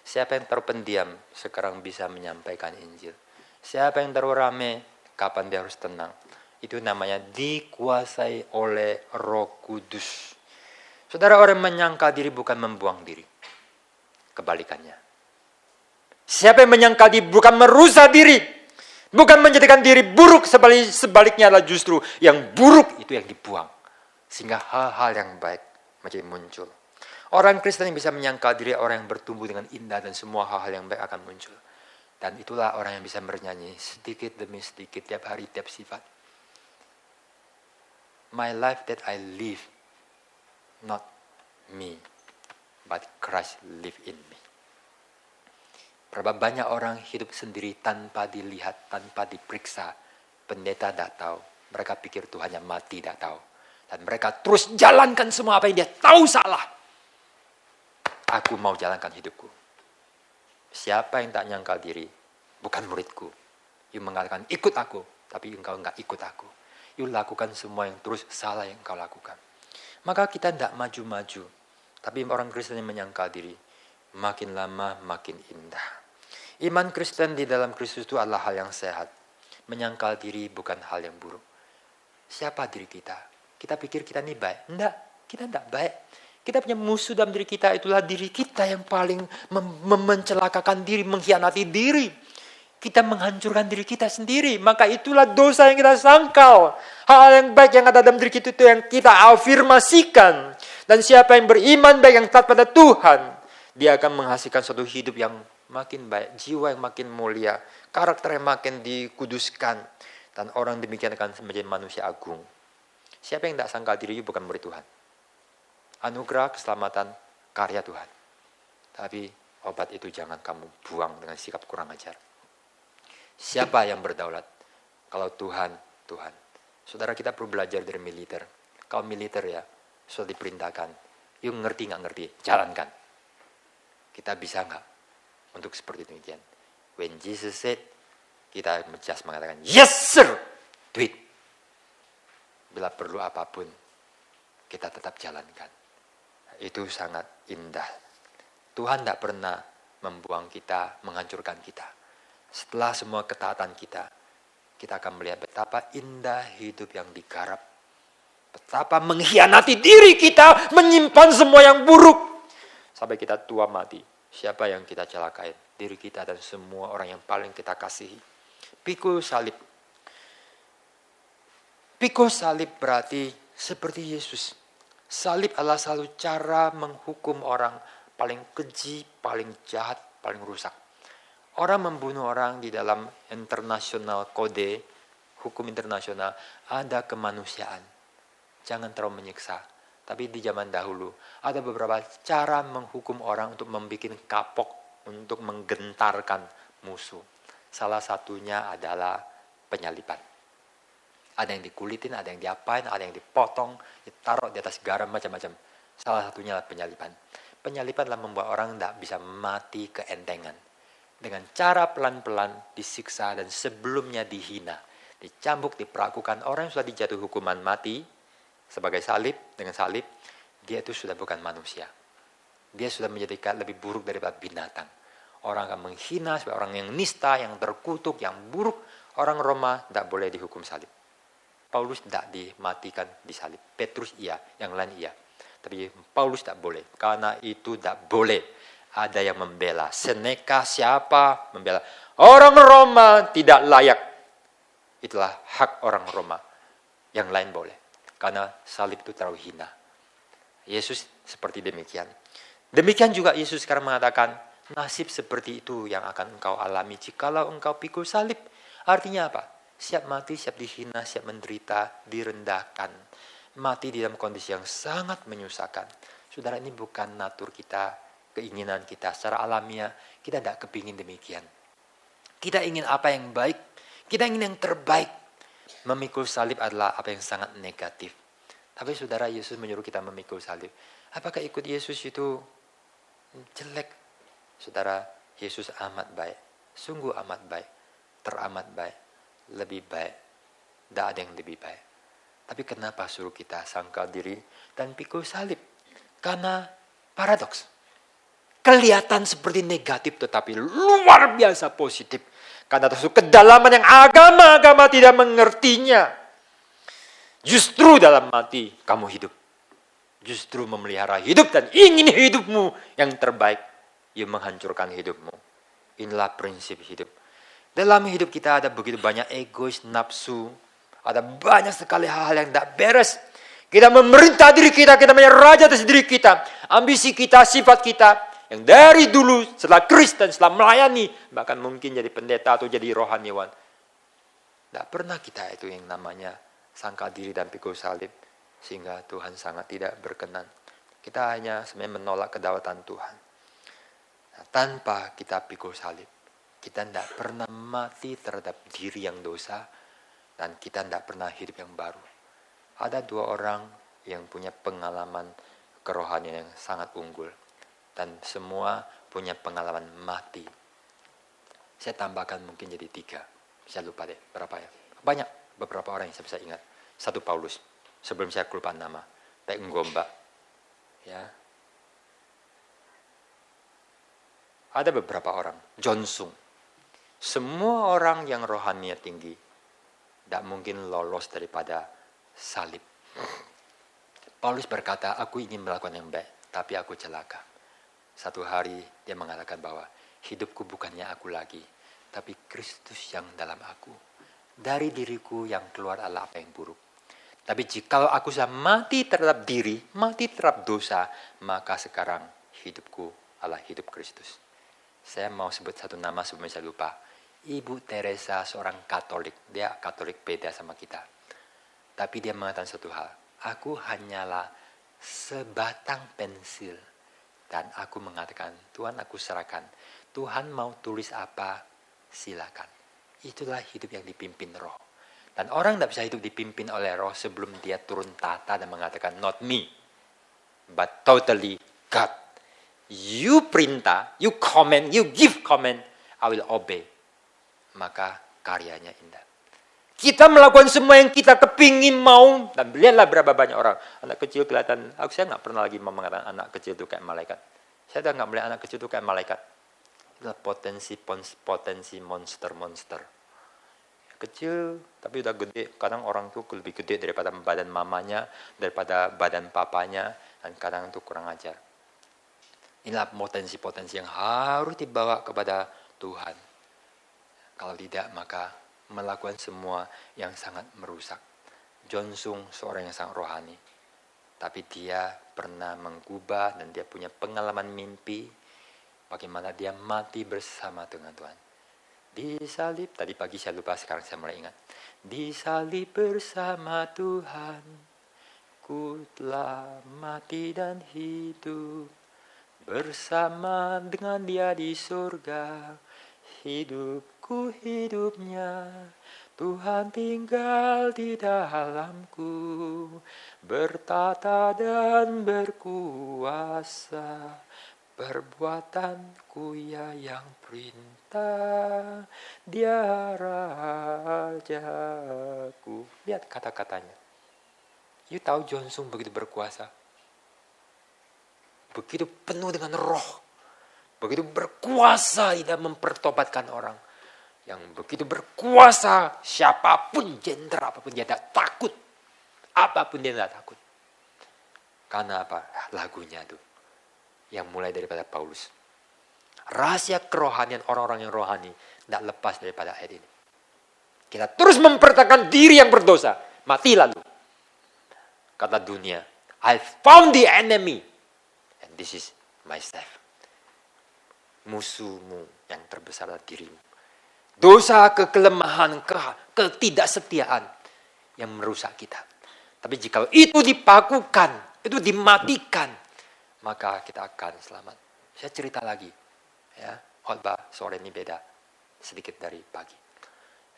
Siapa yang terpendiam, sekarang bisa menyampaikan Injil. Siapa yang terlalu rame, kapan dia harus tenang. Itu namanya dikuasai oleh Roh Kudus. Saudara, orang menyangka diri bukan membuang diri. Kebalikannya. Siapa yang menyangka diri bukan merusak diri. Bukan menjadikan diri buruk, sebaliknya adalah justru yang buruk itu yang dibuang. Sehingga hal-hal yang baik menjadi muncul. Orang Kristen yang bisa menyangkal diri, orang yang bertumbuh dengan indah dan semua hal-hal yang baik akan muncul. Dan itulah orang yang bisa bernyanyi sedikit demi sedikit, tiap hari, tiap sifat. My life that I live, not me, but Christ live in me. Berapa banyak orang hidup sendiri tanpa dilihat, tanpa diperiksa. Pendeta tidak tahu. Mereka pikir Tuhannya mati, tidak tahu. Dan mereka terus jalankan semua apa yang dia tahu salah. Aku mau jalankan hidupku. Siapa yang tak nyangkal diri, bukan muridku. You mengatakan ikut aku, tapi engkau enggak ikut aku. You lakukan semua yang terus salah yang engkau lakukan. Maka kita tidak maju-maju. Tapi orang Kristen yang menyangkal diri, makin lama makin indah. Iman Kristen di dalam Kristus itu adalah hal yang sehat. Menyangkal diri bukan hal yang buruk. Siapa diri kita? Kita pikir kita ini baik. Enggak, kita tidak baik. Kita punya musuh dalam diri kita, itulah diri kita yang paling mencelakakan diri, mengkhianati diri. Kita menghancurkan diri kita sendiri. Maka itulah dosa yang kita sangkal. Hal yang baik yang ada dalam diri kita itu yang kita afirmasikan. Dan siapa yang beriman baik, yang taat pada Tuhan, dia akan menghasilkan suatu hidup yang makin baik, jiwa yang makin mulia, karakter yang makin dikuduskan, dan orang demikian akan menjadi manusia agung. Siapa yang tidak sangkal diri bukan murid Tuhan. Anugerah keselamatan karya Tuhan. Tapi obat itu jangan kamu buang dengan sikap kurang ajar. Siapa yang berdaulat? Kalau Tuhan, Tuhan. Saudara, kita perlu belajar dari militer. Kalau militer ya, sudah diperintahkan. You ngerti nggak ngerti? Jalankan. Kita bisa nggak untuk seperti demikian? When Jesus said, kita just mengatakan, yes sir, do it. Bila perlu apapun, kita tetap jalankan. Itu sangat indah. Tuhan tidak pernah membuang kita, menghancurkan kita. Setelah semua ketaatan kita akan melihat betapa indah hidup yang digarap. Betapa mengkhianati diri kita, menyimpan semua yang buruk. Sampai kita tua mati. Siapa yang kita celakain? Diri kita dan semua orang yang paling kita kasihi. Pikul salib. Pikul salib berarti seperti Yesus. Salib adalah selalu cara menghukum orang paling keji, paling jahat, paling rusak. Orang membunuh orang di dalam internasional kode, hukum internasional, ada kemanusiaan. Jangan terlalu menyiksa. Tapi di zaman dahulu, ada beberapa cara menghukum orang untuk membuat kapok, untuk menggentarkan musuh. Salah satunya adalah penyaliban. Ada yang dikulitin, ada yang diapain, ada yang dipotong, ditaruh di atas garam, macam-macam. Salah satunya adalah penyaliban. Penyaliban adalah membuat orang tidak bisa mati keentengan. Dengan cara pelan-pelan disiksa dan sebelumnya dihina. Dicambuk, diperlakukan. Orang yang sudah dijatuh hukuman mati sebagai salib, dengan salib, dia itu sudah bukan manusia. Dia sudah menjadikan lebih buruk daripada binatang. Orang akan menghina sebagai orang yang nista, yang terkutuk, yang buruk. Orang Roma tidak boleh dihukum salib. Paulus tidak dimatikan di salib. Petrus iya, yang lain iya. Tapi Paulus tidak boleh. Karena itu tidak boleh. Ada yang membela. Seneca siapa membela? Orang Roma tidak layak. Itulah hak orang Roma. Yang lain boleh. Karena salib itu terlalu hina. Yesus seperti demikian. Demikian juga Yesus sekarang mengatakan, Nasib seperti itu yang akan engkau alami jikalau engkau pikul salib. Artinya apa? Siap mati, siap dihina, siap menderita, direndahkan. Mati di dalam kondisi yang sangat menyusahkan. Saudara, ini bukan natur kita, keinginan kita. Secara alamiah, kita tidak kepingin demikian. Kita ingin apa yang baik. Kita ingin yang terbaik. Memikul salib adalah apa yang sangat negatif. Tapi saudara, Yesus menyuruh kita memikul salib. Apakah ikut Yesus itu jelek? Saudara, Yesus amat baik. Sungguh amat baik. Teramat baik. Lebih baik. Tidak ada yang lebih baik. Tapi kenapa suruh kita sangkal diri dan pikul salib? Karena paradoks. Kelihatan seperti negatif tetapi luar biasa positif. Karena termasuk kedalaman yang agama-agama tidak mengertinya. Justru dalam mati kamu hidup. Justru memelihara hidup dan ingin hidupmu yang terbaik. Ia menghancurkan hidupmu. Inilah prinsip hidup. Dalam hidup kita ada begitu banyak egois, nafsu. Ada banyak sekali hal-hal yang tidak beres. Kita memerintah diri kita, kita menjadi raja atas diri kita. Ambisi kita, sifat kita. Yang dari dulu setelah Kristen, setelah melayani. Bahkan mungkin jadi pendeta atau jadi rohaniwan. Tidak pernah kita itu yang namanya sangka diri dan pikul salib. Sehingga Tuhan sangat tidak berkenan. Kita hanya sebenarnya menolak kedaulatan Tuhan. Nah, tanpa kita pikul salib, kita tidak pernah mati terhadap diri yang dosa. Dan kita tidak pernah hidup yang baru. Ada dua orang yang punya pengalaman kerohanian yang sangat unggul. Dan semua punya pengalaman mati. Saya tambahkan mungkin jadi 3. Saya lupa deh berapa ya. Banyak beberapa orang yang saya bisa ingat. Satu Paulus. Sebelum saya kelupaan nama. Pek Ngomba. Ya. Ada beberapa orang. John Sung. Semua orang yang rohaninya tinggi. Tidak mungkin lolos daripada salib. Paulus berkata, aku ingin melakukan yang baik. Tapi aku celaka. Satu hari dia mengatakan bahwa hidupku bukannya aku lagi, tapi Kristus yang dalam aku. Dari diriku yang keluar adalah apa yang buruk. Tapi jika aku sudah mati terhadap diri, mati terhadap dosa, maka sekarang hidupku adalah hidup Kristus. Saya mau sebut satu nama sebelum saya lupa. Ibu Teresa seorang Katolik. Dia Katolik beda sama kita. Tapi dia mengatakan satu hal. Aku hanyalah sebatang pensil. Dan aku mengatakan, Tuhan aku serahkan. Tuhan mau tulis apa, silakan. Itulah hidup yang dipimpin roh. Dan orang tidak bisa hidup dipimpin oleh roh sebelum dia turun tata dan mengatakan, not me, but totally God. You perintah, you comment, you give comment, I will obey. Maka karyanya indah. Kita melakukan semua yang kita kepingin mau. Dan lihatlah berapa banyak orang. Anak kecil kelihatan. Saya nggak pernah lagi mau mengatakan anak kecil itu kayak malaikat. Saya udah nggak melihat anak kecil itu kayak malaikat. Itulah potensi monster-monster. Kecil tapi udah gede. Kadang orang tuh lebih gede daripada badan mamanya. Daripada badan papanya. Dan kadang tuh kurang ajar. Inilah potensi-potensi yang harus dibawa kepada Tuhan. Kalau tidak maka melakukan semua yang sangat merusak. John Sung seorang yang sangat rohani. Tapi dia pernah menggubah dan dia punya pengalaman mimpi. Bagaimana dia mati bersama dengan Tuhan. Di salib, tadi pagi saya lupa, sekarang saya mulai ingat. Di salib bersama Tuhan, ku telah mati dan hidup. Bersama dengan dia di surga. Hidupku hidupnya, Tuhan tinggal di dalamku, bertata dan berkuasa, perbuatanku ya yang perintah, dia rajaku. Lihat kata-katanya. You tahu John Sung begitu berkuasa, begitu penuh dengan roh. Begitu berkuasa tidak mempertobatkan orang. Yang begitu berkuasa, siapapun jenderal, apapun dia tidak takut. Apapun dia tidak takut. Karena apa? Lagunya itu. Yang mulai daripada Paulus. Rahasia kerohanian orang-orang yang rohani tidak lepas daripada ayat ini. Kita terus mempertahankan diri yang berdosa. Mati lalu. Kata dunia, I found the enemy. And this is myself. musuhmu yang terbesar adalah dirimu. Dosa, kekelemahan, ketidaksetiaan yang merusak kita. Tapi jika itu dipakukan, itu dimatikan, maka kita akan selamat. Saya cerita lagi, ya, khotbah sore ini beda sedikit dari pagi.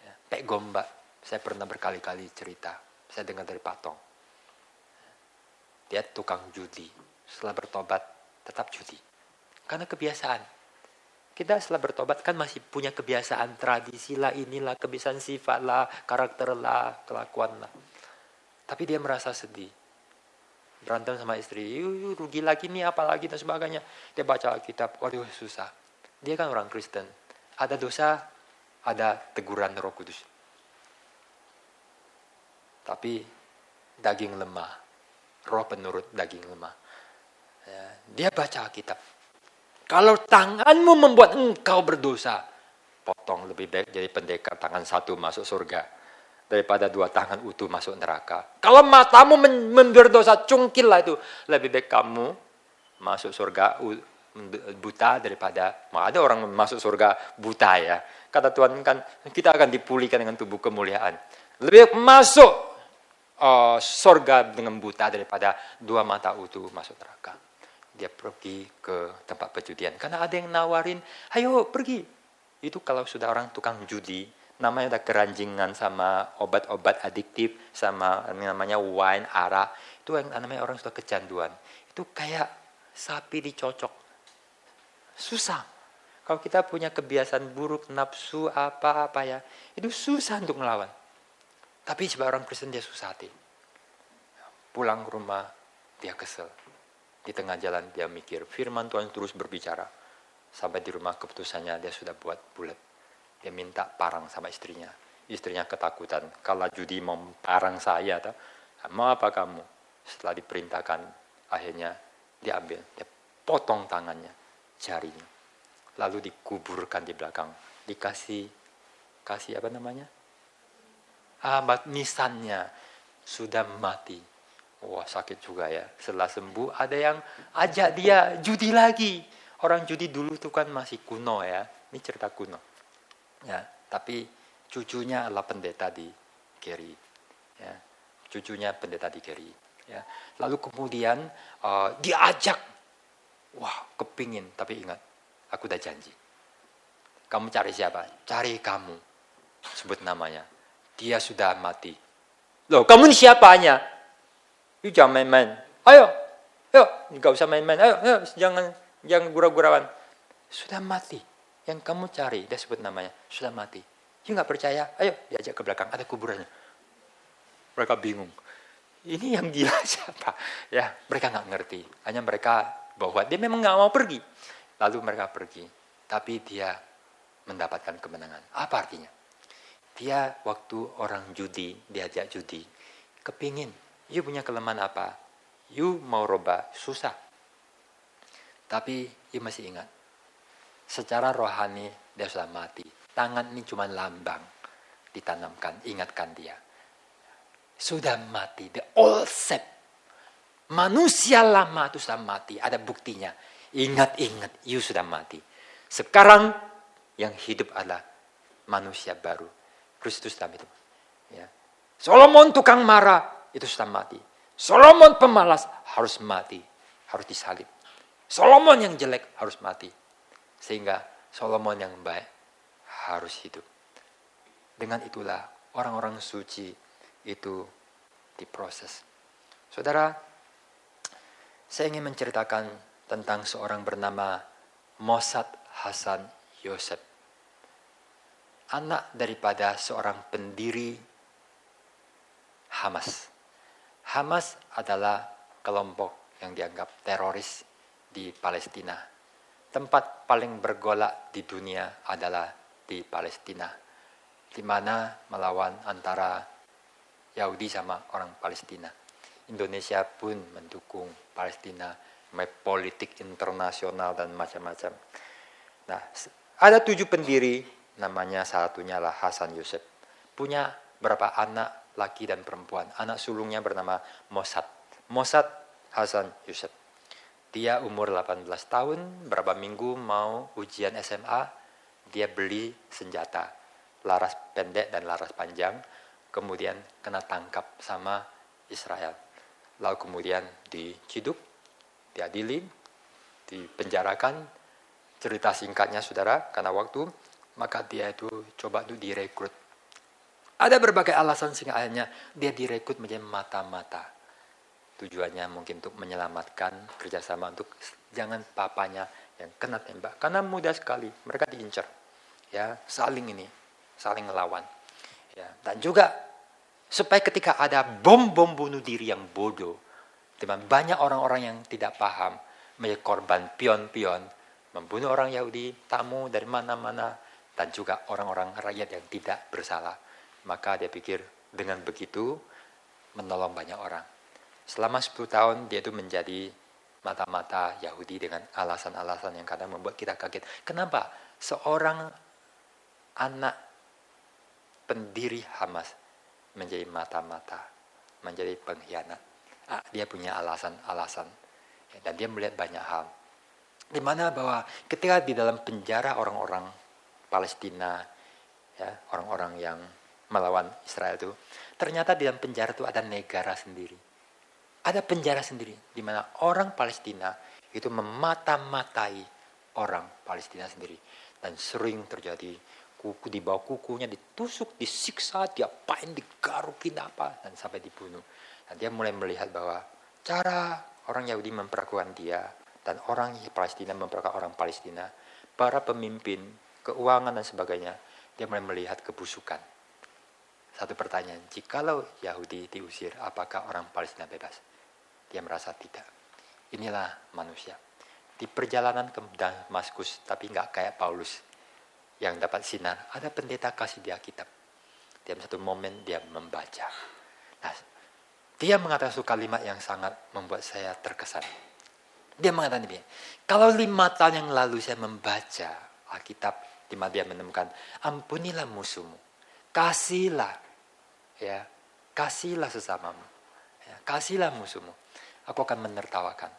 Ya, Pek Gombak, saya pernah berkali-kali cerita, saya dengar dari Pak Tong. Dia tukang judi, setelah bertobat tetap judi, karena kebiasaan. Kita setelah bertobat kan masih punya kebiasaan tradisi lah, inilah, kebiasaan sifat lah, karakter lah, kelakuan lah. Tapi dia merasa sedih. Berantem sama istri, rugi lagi nih, apalagi dan sebagainya. Dia baca Alkitab, waduh susah. Dia kan orang Kristen. Ada dosa, ada teguran Roh Kudus. Tapi daging lemah, roh penurut daging lemah. Ya, dia baca Alkitab. Kalau tanganmu membuat engkau berdosa, potong, lebih baik jadi pendekar tangan satu masuk surga daripada dua tangan utuh masuk neraka. Kalau matamu berdosa, cungkillah itu. Lebih baik kamu masuk surga buta daripada, ada orang masuk surga buta ya. Kata Tuhan kan kita akan dipulihkan dengan tubuh kemuliaan. Lebih baik masuk surga dengan buta daripada dua mata utuh masuk neraka. Dia pergi ke tempat perjudian karena ada yang nawarin, ayo pergi. Itu kalau sudah orang tukang judi, namanya ada keranjingan sama obat-obat adiktif, sama namanya wine, arak, itu yang namanya orang sudah kecanduan. Itu kayak sapi dicocok, susah. Kalau kita punya kebiasaan buruk, nafsu apa-apa ya, itu susah untuk melawan. Tapi sebagai orang Kristen dia susah hati. Pulang ke rumah dia kesel. Di tengah jalan dia mikir, firman Tuhan terus berbicara. Sampai di rumah keputusannya dia sudah buat bulat. Dia minta parang sama istrinya. Istrinya ketakutan, kalau judi mau parang saya, mau apa kamu? Setelah diperintahkan, akhirnya dia ambil, dia potong tangannya, jarinya. Lalu dikuburkan di belakang. Dikasih apa namanya? Nisannya sudah mati. Wah sakit juga ya. Setelah sembuh ada yang ajak dia judi lagi. Orang judi dulu tuh kan masih kuno ya. Ini cerita kuno. Ya, tapi cucunya adalah pendeta di Geri. Ya, cucunya pendeta di Geri. Ya. Lalu kemudian diajak. Wah kepingin. Tapi ingat, aku udah janji. Kamu cari siapa? Cari kamu. Sebut namanya. Dia sudah mati. Loh kamu ini siapanya? Yuk jangan main-main. Ayo, nggak usah main-main. Ayo, jangan gurau-gurauan. Sudah mati. Yang kamu cari, dia sebut namanya, sudah mati. Yuk nggak percaya? Ayo, diajak ke belakang. Ada kuburannya. Mereka bingung. Ini yang gila siapa? Ya, mereka nggak ngerti. Hanya mereka bahwa dia memang nggak mau pergi. Lalu mereka pergi. Tapi dia mendapatkan kemenangan. Apa artinya? Dia waktu orang judi, diajak judi, kepingin. You punya kelemahan apa? You mau robah, susah. Tapi you masih ingat. Secara rohani dia sudah mati. Tangan ini cuma lambang. Ditanamkan, ingatkan dia. Sudah mati, the old set. Manusia lama itu sudah mati, ada buktinya. Ingat, you sudah mati. Sekarang yang hidup adalah manusia baru. Kristus dalam itu. Ya. Solomon tukang marah. Itu sudah mati. Solomon pemalas harus mati, harus disalib. Solomon yang jelek harus mati. Sehingga Solomon yang baik harus hidup. Dengan itulah orang-orang suci itu diproses. Saudara, saya ingin menceritakan tentang seorang bernama Mossad Hasan Yosef. Anak daripada seorang pendiri Hamas. Hamas adalah kelompok yang dianggap teroris di Palestina. Tempat paling bergolak di dunia adalah di Palestina, di mana melawan antara Yahudi sama orang Palestina. Indonesia pun mendukung Palestina, politik internasional dan macam-macam. Nah, ada 7 pendiri, namanya satunya lah Hasan Yosef. Punya berapa anak? Laki dan perempuan. Anak sulungnya bernama Mossad Hasan Yosef. Dia umur 18 tahun, berapa minggu mau ujian SMA, dia beli senjata, laras pendek dan laras panjang, kemudian kena tangkap sama Israel. Lalu kemudian diciduk, diadili, dipenjarakan. Cerita singkatnya saudara, karena waktu, maka dia itu coba untuk direkrut. Ada berbagai alasan sehingga akhirnya dia direkrut menjadi mata-mata. Tujuannya mungkin untuk menyelamatkan kerjasama untuk jangan papanya yang kena tembak. Karena mudah sekali mereka diincar, ya saling melawan. Ya, dan juga supaya ketika ada bom bunuh diri yang bodoh, teman banyak orang-orang yang tidak paham menjadi korban pion-pion, membunuh orang Yahudi, tamu dari mana-mana, dan juga orang-orang rakyat yang tidak bersalah. Maka dia pikir dengan begitu menolong banyak orang. Selama 10 tahun dia itu menjadi mata-mata Yahudi dengan alasan-alasan yang kadang membuat kita kaget. Kenapa seorang anak pendiri Hamas menjadi mata-mata, menjadi pengkhianat? Dia punya alasan-alasan. Dan dia melihat banyak hal. Di mana bahwa ketika di dalam penjara orang-orang Palestina, ya, orang-orang yang melawan Israel itu, ternyata di dalam penjara itu ada negara sendiri. Ada penjara sendiri, di mana orang Palestina itu memata-matai orang Palestina sendiri. Dan sering terjadi kuku di bawah kukunya ditusuk, disiksa, diapain, digarukin apa, dan sampai dibunuh. Dan dia mulai melihat bahwa cara orang Yahudi memperlakukan dia, dan orang Palestina memperlakukan orang Palestina, para pemimpin, keuangan dan sebagainya, dia mulai melihat kebusukan. Satu pertanyaan, jikalau Yahudi diusir, apakah orang Palestina bebas? Dia merasa tidak. Inilah manusia. Di perjalanan ke Damaskus, tapi nggak kayak Paulus yang dapat sinar. Ada pendeta kasih dia kitab. Dalam satu momen dia membaca. Nah, dia mengatakan satu kalimat yang sangat membuat saya terkesan. Dia mengatakan begini, kalau 5 tahun yang lalu saya membaca Alkitab, di mana dia menemukan, ampunilah musuhmu, kasihlah, ya, kasihlah sesamamu, ya, kasihlah musuhmu. Aku akan menertawakan.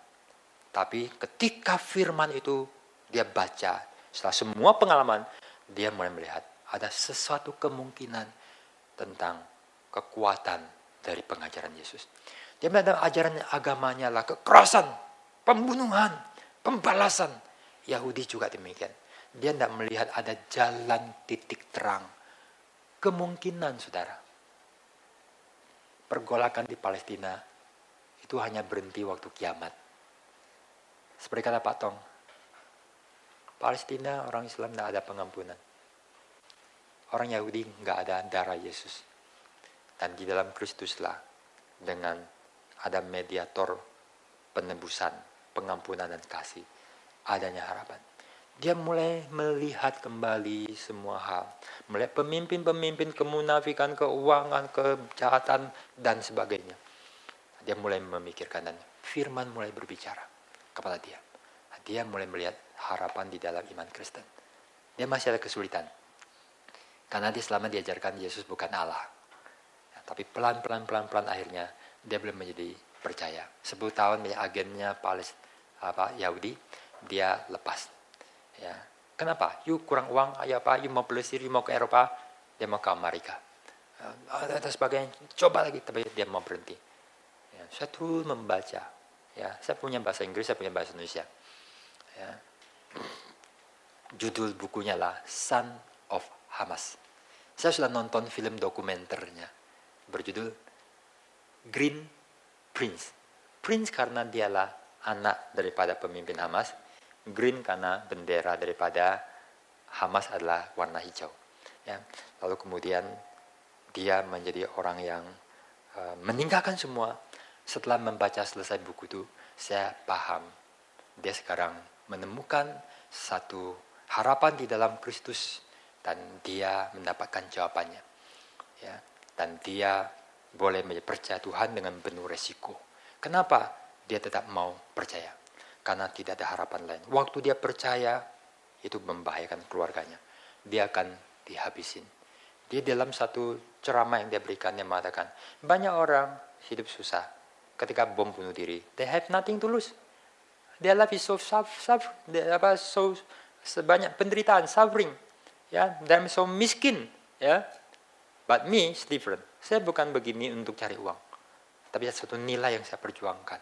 Tapi ketika firman itu dia baca, setelah semua pengalaman, dia mulai melihat ada sesuatu kemungkinan tentang kekuatan dari pengajaran Yesus. Dia melihat ajaran agamanya lah kekerasan, pembunuhan, pembalasan. Yahudi juga demikian. Dia tidak melihat ada jalan titik terang. Kemungkinan saudara, pergolakan di Palestina itu hanya berhenti waktu kiamat. Seperti kata Pak Tong, Palestina orang Islam tidak ada pengampunan. Orang Yahudi nggak ada darah Yesus. Dan di dalam Kristuslah dengan ada mediator penebusan, pengampunan dan kasih, adanya harapan. Dia mulai melihat kembali semua hal. Melihat pemimpin-pemimpin kemunafikan, keuangan, kejahatan dan sebagainya. Dia mulai memikirkan dan firman mulai berbicara kepada dia. Dia mulai melihat harapan di dalam iman Kristen. Dia masih ada kesulitan. Karena dia selama diajarkan Yesus bukan Allah. Ya, tapi pelan-pelan akhirnya dia belum menjadi percaya. 10 tahun menjadi agennya Yahudi, dia lepas. Ya. Kenapa? You kurang uang, you mau pelesir, you mau ke Eropa, dia mau ke Amerika. Dan sebagainya. Coba lagi, tapi dia mau berhenti. Ya, saya terus membaca. Ya, saya punya bahasa Inggris, saya punya bahasa Indonesia. Ya. Judul bukunya lah Son of Hamas. Saya sudah nonton film dokumenternya berjudul Green Prince. Prince karena dialah anak daripada pemimpin Hamas. Green karena bendera daripada Hamas adalah warna hijau. Ya. Lalu kemudian dia menjadi orang yang meninggalkan semua. Setelah membaca selesai buku itu, saya paham. Dia sekarang menemukan satu harapan di dalam Kristus. Dan dia mendapatkan jawabannya. Ya. Dan dia boleh percaya Tuhan dengan penuh resiko. Kenapa dia tetap mau percaya? Karena tidak ada harapan lain. Waktu dia percaya, itu membahayakan keluarganya. Dia akan dihabisin. Dia dalam satu ceramah yang dia berikan, dia mengatakan, banyak orang hidup susah. Ketika bom bunuh diri, they have nothing to lose. Their life is so sebanyak penderitaan, suffering. Ya, they're so miskin. Ya, but me is different. Saya bukan begini untuk cari uang, tapi ada satu nilai yang saya perjuangkan.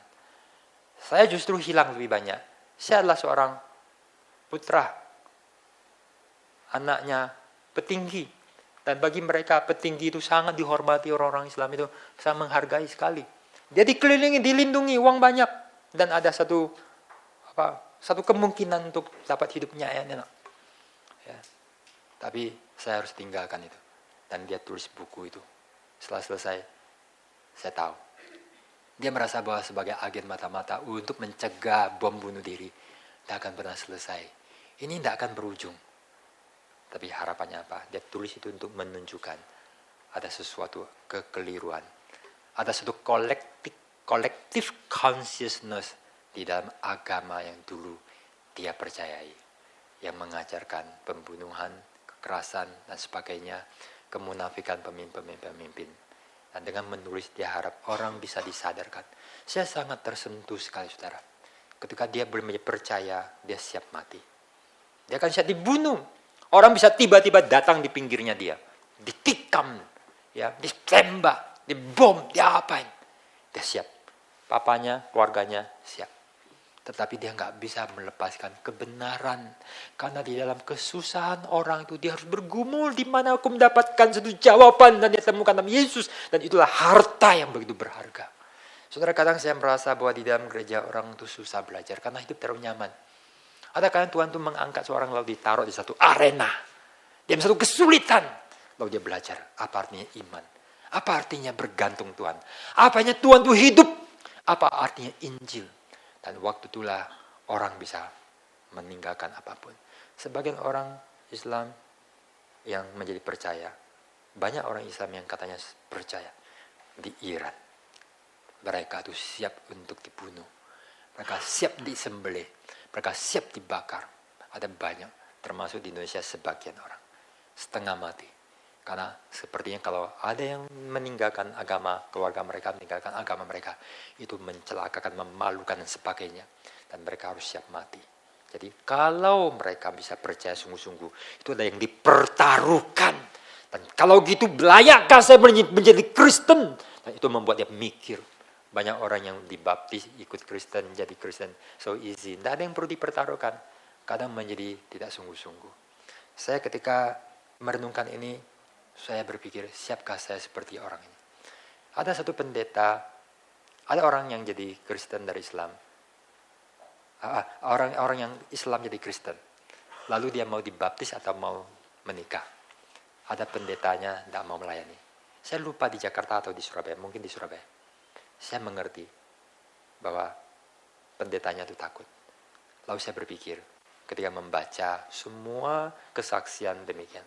Saya justru hilang lebih banyak. Saya adalah seorang putra, anaknya petinggi. Dan bagi mereka petinggi itu sangat dihormati, orang-orang Islam itu sangat menghargai sekali. Dia dikelilingi, dilindungi, uang banyak. Dan ada satu kemungkinan untuk dapat hidupnya enak. Ya. Tapi saya harus tinggalkan itu. Dan dia tulis buku itu. Setelah selesai, saya tahu. Dia merasa bahwa sebagai agen mata-mata untuk mencegah bom bunuh diri, tidak akan pernah selesai. Ini tidak akan berujung. Tapi harapannya apa? Dia tulis itu untuk menunjukkan ada sesuatu kekeliruan. Ada satu collective consciousness di dalam agama yang dulu dia percayai. Yang mengajarkan pembunuhan, kekerasan, dan sebagainya, kemunafikan pemimpin. Dan dengan menulis dia harap orang bisa disadarkan. Saya sangat tersentuh sekali, saudara. Ketika dia belum percaya, dia siap mati. Dia akan siap dibunuh. Orang bisa tiba-tiba datang di pinggirnya dia. Ditikam, ya, ditembak, dibom, diapain. Dia siap. Papanya, keluarganya siap. Tetapi dia nggak bisa melepaskan kebenaran. Karena di dalam kesusahan orang itu dia harus bergumul di mana aku mendapatkan satu jawaban. Dan dia temukan nama Yesus. Dan itulah harta yang begitu berharga. Saudara, kadang saya merasa bahwa di dalam gereja orang itu susah belajar. Karena hidup terlalu nyaman. Ada kadang Tuhan itu mengangkat seorang lalu ditaruh di satu arena. Dia satu kesulitan. Lalu dia belajar apa artinya iman. Apa artinya bergantung Tuhan. Apa artinya Tuhan itu hidup. Apa artinya Injil. Dan waktu itulah orang bisa meninggalkan apapun. Sebagian orang Islam yang menjadi percaya. Banyak orang Islam yang katanya percaya. Di Iran. Mereka itu siap untuk dibunuh. Mereka siap disembelih. Mereka siap dibakar. Ada banyak. Termasuk di Indonesia sebagian orang. Setengah mati. Karena sepertinya kalau ada yang meninggalkan agama, keluarga mereka meninggalkan agama mereka, itu mencelakakan, memalukan dan sebagainya. Dan mereka harus siap mati. Jadi kalau mereka bisa percaya sungguh-sungguh, itu ada yang dipertaruhkan. Dan kalau gitu, layakkah saya menjadi Kristen? Dan itu membuat dia mikir. Banyak orang yang dibaptis, ikut Kristen, jadi Kristen. So easy. Tidak ada yang perlu dipertaruhkan. Kadang menjadi tidak sungguh-sungguh. Saya ketika merenungkan ini, saya berpikir, siapkah saya seperti orang ini? Ada satu pendeta, ada orang yang jadi Kristen dari Islam. Orang yang Islam jadi Kristen. Lalu dia mau dibaptis atau mau menikah. Ada pendetanya tidak mau melayani. Saya lupa di Jakarta atau di Surabaya, mungkin di Surabaya. Saya mengerti bahwa pendetanya itu takut. Lalu saya berpikir, ketika membaca semua kesaksian demikian.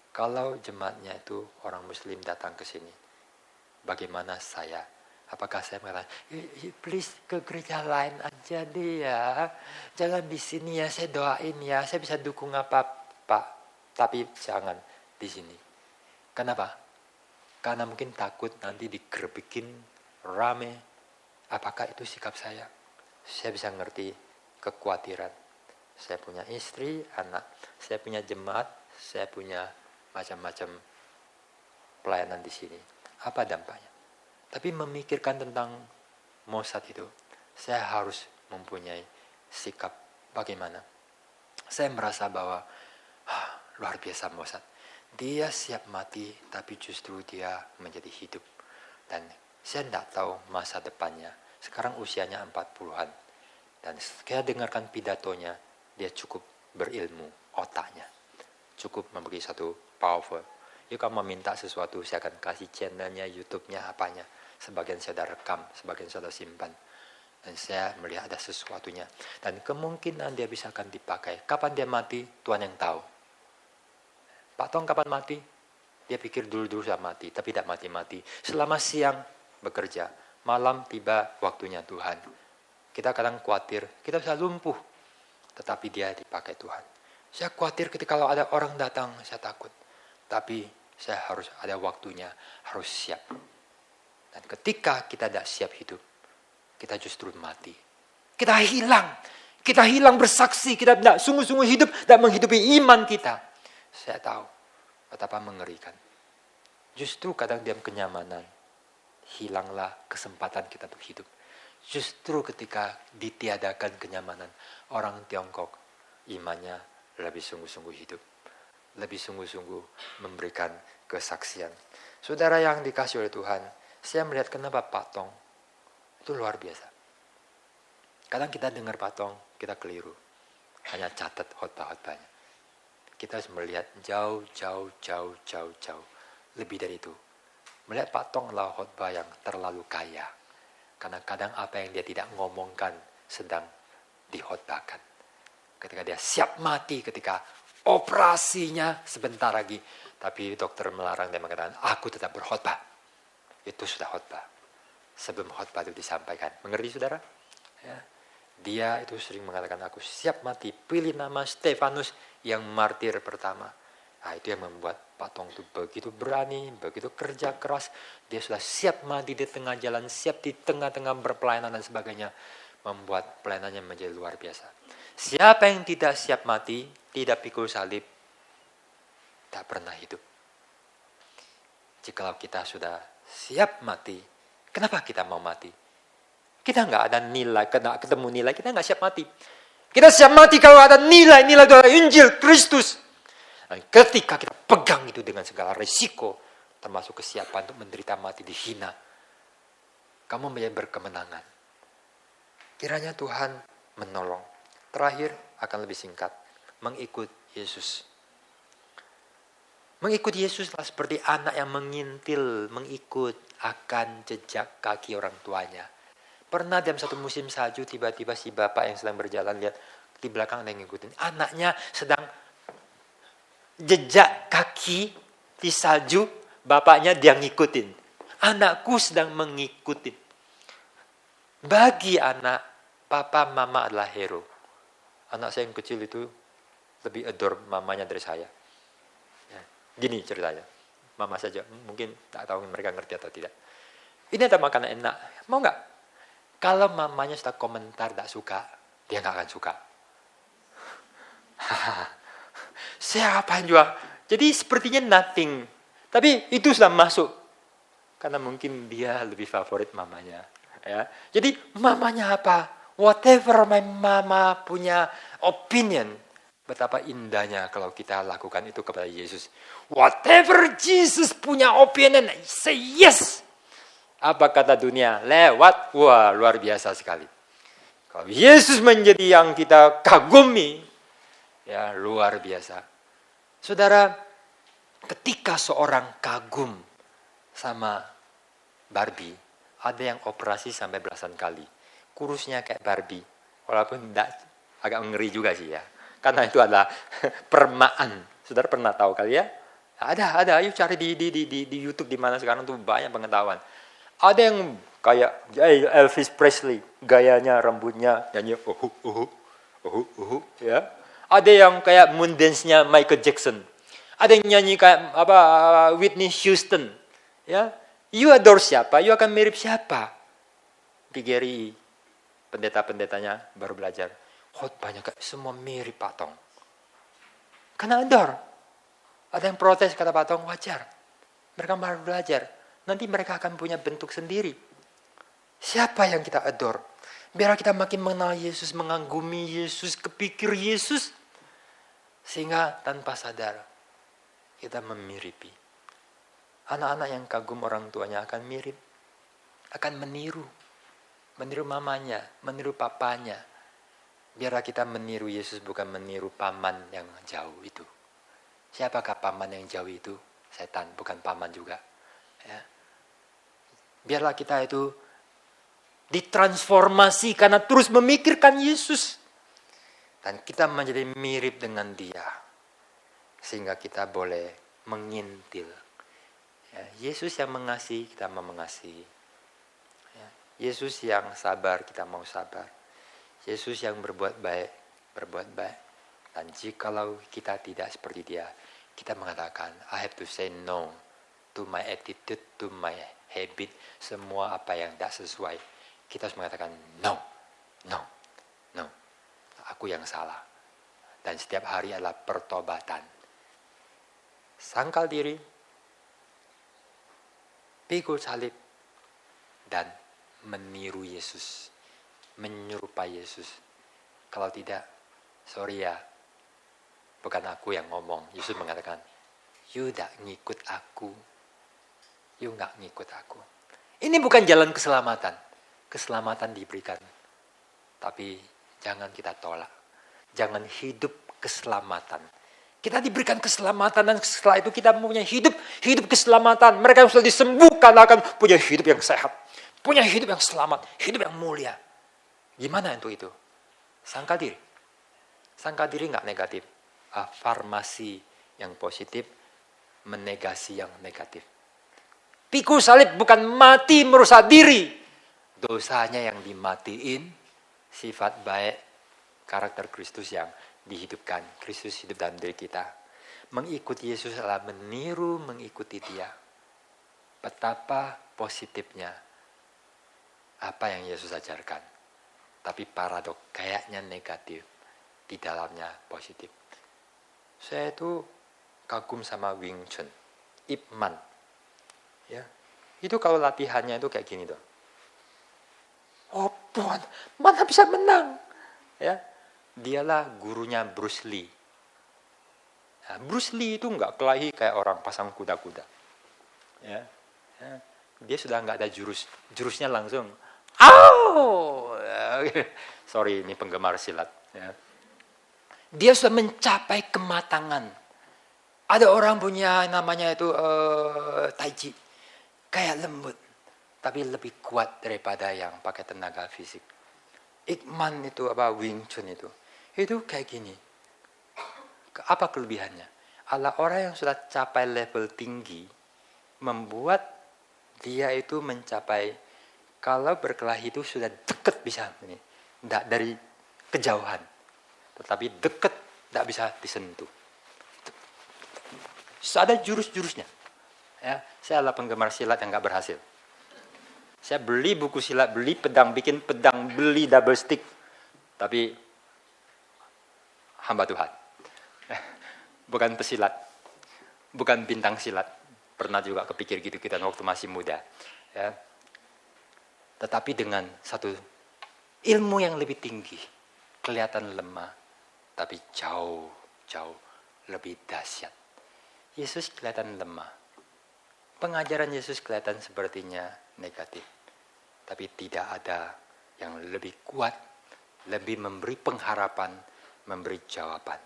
Kalau jemaatnya itu orang Muslim datang ke sini, bagaimana saya? Apakah saya mengatakan, please ke gereja lain aja deh ya, jangan di sini ya, saya doain ya, saya bisa dukung apa Pak, tapi jangan di sini. Kenapa? Karena mungkin takut nanti digerbekin rame. Apakah itu sikap saya? Saya bisa ngerti kekhawatiran. Saya punya istri, anak, saya punya jemaat, saya punya macam-macam pelayanan di sini. Apa dampaknya? Tapi memikirkan tentang Mossad itu, saya harus mempunyai sikap bagaimana. Saya merasa bahwa luar biasa Mossad. Dia siap mati, tapi justru dia menjadi hidup. Dan saya tidak tahu masa depannya. Sekarang usianya 40-an. Dan saya dengarkan pidatonya, dia cukup berilmu otaknya. Cukup memberi satu powerful. Jika kamu meminta sesuatu, saya akan kasih channelnya, YouTube-nya, apanya. Sebagian saya sudah rekam, sebagian saya sudah simpan. Dan saya melihat ada sesuatunya. Dan kemungkinan dia bisa akan dipakai. Kapan dia mati, Tuhan yang tahu. Pak Tong kapan mati? Dia pikir dulu-dulu sudah mati, tapi tidak mati-mati. Selama siang bekerja, malam tiba waktunya Tuhan. Kita kadang khawatir, kita bisa lumpuh. Tetapi dia dipakai Tuhan. Saya khawatir ketika kalau ada orang datang, saya takut. Tapi saya harus ada waktunya, harus siap. Dan ketika kita tidak siap hidup, kita justru mati. Kita hilang bersaksi, kita tidak sungguh-sungguh hidup dan menghidupi iman kita. Saya tahu betapa mengerikan. Justru kadang diam kenyamanan, hilanglah kesempatan kita untuk hidup. Justru ketika ditiadakan kenyamanan, orang Tiongkok imannya lebih sungguh-sungguh hidup. Lebih sungguh-sungguh memberikan kesaksian. Saudara yang dikasih oleh Tuhan, saya melihat kenapa Pak Tong itu luar biasa. Kadang kita dengar Pak Tong, kita keliru. Hanya catat khotbah-khotbahnya. Kita harus melihat jauh. Lebih dari itu. Melihat Pak Tong adalah khotbah yang terlalu kaya. Karena kadang apa yang dia tidak ngomongkan sedang dikhotbahkan. Ketika dia siap mati, ketika operasinya sebentar lagi. Tapi dokter melarang dia mengatakan, aku tetap berkhotbah. Itu sudah khotbah. Sebelum khotbah itu disampaikan. Mengerti saudara? Ya. Dia itu sering mengatakan, aku siap mati. Pilih nama Stefanus yang martir pertama. Nah, itu yang membuat Pak Tong itu begitu berani, begitu kerja keras. Dia sudah siap mati di tengah jalan, siap di tengah-tengah berpelayanan dan sebagainya. Membuat pelayanannya menjadi luar biasa. Siapa yang tidak siap mati, tidak pikul salib, tak pernah hidup. Jikalau kita sudah siap mati, kenapa kita mau mati? Kita nggak ada nilai, ketemu nilai, kita nggak siap mati. Kita siap mati kalau ada nilai-nilai dari Injil Kristus. Dan ketika kita pegang itu dengan segala risiko, termasuk kesiapan untuk menderita mati dihina, kamu menjadi berkemenangan. Kiranya Tuhan menolong. Terakhir akan lebih singkat, mengikut Yesus. Mengikut Yesus adalah seperti anak yang mengintil, mengikut akan jejak kaki orang tuanya. Pernah dalam satu musim salju, tiba-tiba si bapak yang sedang berjalan lihat di belakang ada yang ngikutin. Anaknya sedang jejak kaki di salju, bapaknya dia ngikutin. Anakku sedang mengikuti. Bagi anak, papa mama adalah hero. Anak saya yang kecil itu lebih adore mamanya dari saya. Ya, gini ceritanya. Mama saja, mungkin tak tahu mereka ngerti atau tidak. Ini ada makanan enak, mau nggak? Kalau mamanya sudah komentar tak suka, dia nggak akan suka. Siapa yang jual? Jadi sepertinya nothing. Tapi itu sudah masuk. Karena mungkin dia lebih favorit mamanya. Ya. Jadi mamanya apa? Whatever my mama punya opinion. Betapa indahnya kalau kita lakukan itu kepada Yesus. Whatever Jesus punya opinion, say yes. Apa kata dunia? Lewat. Wah, luar biasa sekali. Kalau Yesus menjadi yang kita kagumi, ya luar biasa. Saudara, ketika seorang kagum sama Barbie, ada yang operasi sampai belasan kali. Kurusnya kayak Barbie. Walaupun agak ngeri juga sih ya. Karena itu adalah permaan. Saudara pernah tahu kali ya? Ada. Ayo cari di YouTube di mana sekarang tuh banyak pengetahuan. Ada yang kayak Elvis Presley, gayanya rambutnya nyanyi ya. Ada yang kayak moon dance-nya Michael Jackson. Ada yang nyanyi kayak Whitney Houston, ya. You adore siapa? You akan mirip siapa? Di GRI, pendeta-pendetanya baru belajar. Khotbahnya kayak semua mirip Pak Tong. Karena adore. Ada yang protes kata Pak Tong, wajar. Mereka baru belajar. Nanti mereka akan punya bentuk sendiri. Siapa yang kita adore? Biar kita makin mengenal Yesus, mengagumi Yesus, kepikir Yesus. Sehingga tanpa sadar, kita memiripi. Anak-anak yang kagum orang tuanya akan mirip. Akan meniru. Meniru mamanya, meniru papanya. Biarlah kita meniru Yesus, bukan meniru paman yang jauh itu. Siapakah paman yang jauh itu? Setan, bukan paman juga. Ya. Biarlah kita itu ditransformasi karena terus memikirkan Yesus. Dan kita menjadi mirip dengan Dia. Sehingga kita boleh mengintil. Ya, Yesus yang mengasihi, kita mau mengasihi. Ya, Yesus yang sabar, kita mau sabar. Yesus yang berbuat baik, berbuat baik. Dan jikalau kita tidak seperti Dia, kita mengatakan, I have to say no to my attitude, to my habit, semua apa yang tidak sesuai. Kita harus mengatakan no. aku yang salah. Dan setiap hari adalah pertobatan. Sangkal diri, pikul salib, dan meniru Yesus, menyerupai Yesus. Kalau tidak, sorry ya, bukan aku yang ngomong. Yesus mengatakan, you gak ngikut aku. You gak ngikut aku. Ini bukan jalan keselamatan. Keselamatan diberikan. Tapi jangan kita tolak. Jangan hidup keselamatan. Kita diberikan keselamatan dan setelah itu kita mempunyai hidup keselamatan. Mereka yang sudah disembuhkan akan punya hidup yang sehat. Punya hidup yang selamat, hidup yang mulia. Gimana untuk itu? Sangka diri. Sangka diri nggak negatif. Afirmasi yang positif, menegasi yang negatif. Pikul salib bukan mati merusak diri. Dosanya yang dimatiin, sifat baik, karakter Kristus yang dihidupkan. Kristus hidup dalam diri kita. Mengikuti Yesus adalah meniru, mengikuti Dia. Betapa positifnya apa yang Yesus ajarkan. Tapi paradok, kayaknya negatif. Di dalamnya positif. Saya itu kagum sama Wing Chun, Ip Man. Ya, itu kalau latihannya itu kayak gini tuh. Oh, mana bisa menang? Ya, dialah gurunya Bruce Lee. Nah, Bruce Lee itu nggak kelahi kayak orang pasang kuda-kuda. Ya, dia sudah nggak ada jurusnya langsung. Sorry, ini penggemar silat. Ya. Dia sudah mencapai kematangan. Ada orang punya namanya itu Tai Chi, kayak lembut, tapi lebih kuat daripada yang pakai tenaga fisik. Ip Man itu Wing Chun itu kayak gini. Apa kelebihannya? Adalah orang yang sudah capai level tinggi, membuat dia itu mencapai, kalau berkelahi itu sudah dekat bisa ini, tidak dari kejauhan, tetapi dekat tidak bisa disentuh. Ada jurus-jurusnya. Ya, saya adalah penggemar silat yang nggak berhasil. Saya beli buku silat, beli pedang, bikin pedang, beli double stick, tapi hamba Tuhan. Bukan pesilat, bukan bintang silat. Pernah juga kepikir gitu kita waktu masih muda. Ya. Tetapi dengan satu ilmu yang lebih tinggi, kelihatan lemah, tapi jauh lebih dahsyat. Yesus kelihatan lemah. Pengajaran Yesus kelihatan sepertinya negatif. Tapi tidak ada yang lebih kuat, lebih memberi pengharapan, memberi jawaban.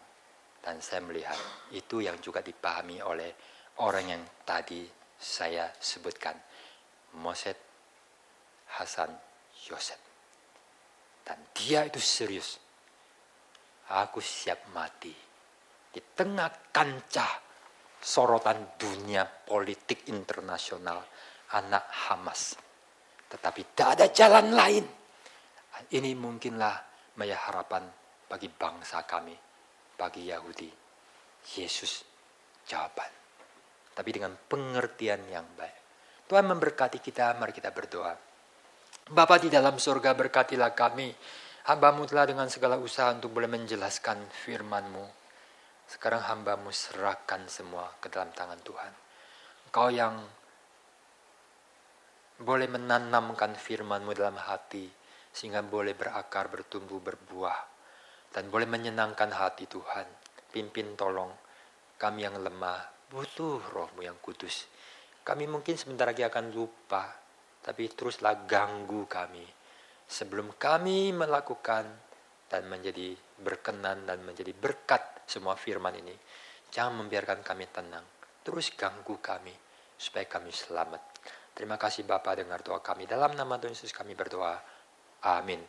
Dan saya melihat itu yang juga dipahami oleh orang yang tadi saya sebutkan. Moshe Hasan Yosef. Dan dia itu serius. Aku siap mati. Di tengah kancah sorotan dunia politik internasional, anak Hamas. Tetapi tidak ada jalan lain. Ini mungkinlah maya harapan bagi bangsa kami, bagi Yahudi. Yesus jawaban. Tapi dengan pengertian yang baik. Tuhan memberkati kita, mari kita berdoa. Bapa di dalam surga, berkatilah kami. Hamba-Mu telah dengan segala usaha untuk boleh menjelaskan firman-Mu. Sekarang hamba-Mu serahkan semua ke dalam tangan Tuhan. Engkau yang boleh menanamkan firman-Mu dalam hati, sehingga boleh berakar, bertumbuh, berbuah. Dan boleh menyenangkan hati Tuhan. Pimpin tolong kami yang lemah, butuh Roh-Mu yang kudus. Kami mungkin sebentar lagi akan lupa, tapi teruslah ganggu kami. Sebelum kami melakukan dan menjadi berkenan dan menjadi berkat semua firman ini, jangan membiarkan kami tenang. Terus ganggu kami supaya kami selamat. Terima kasih Bapa, dengar doa kami. Dalam nama Tuhan Yesus kami berdoa. Amin.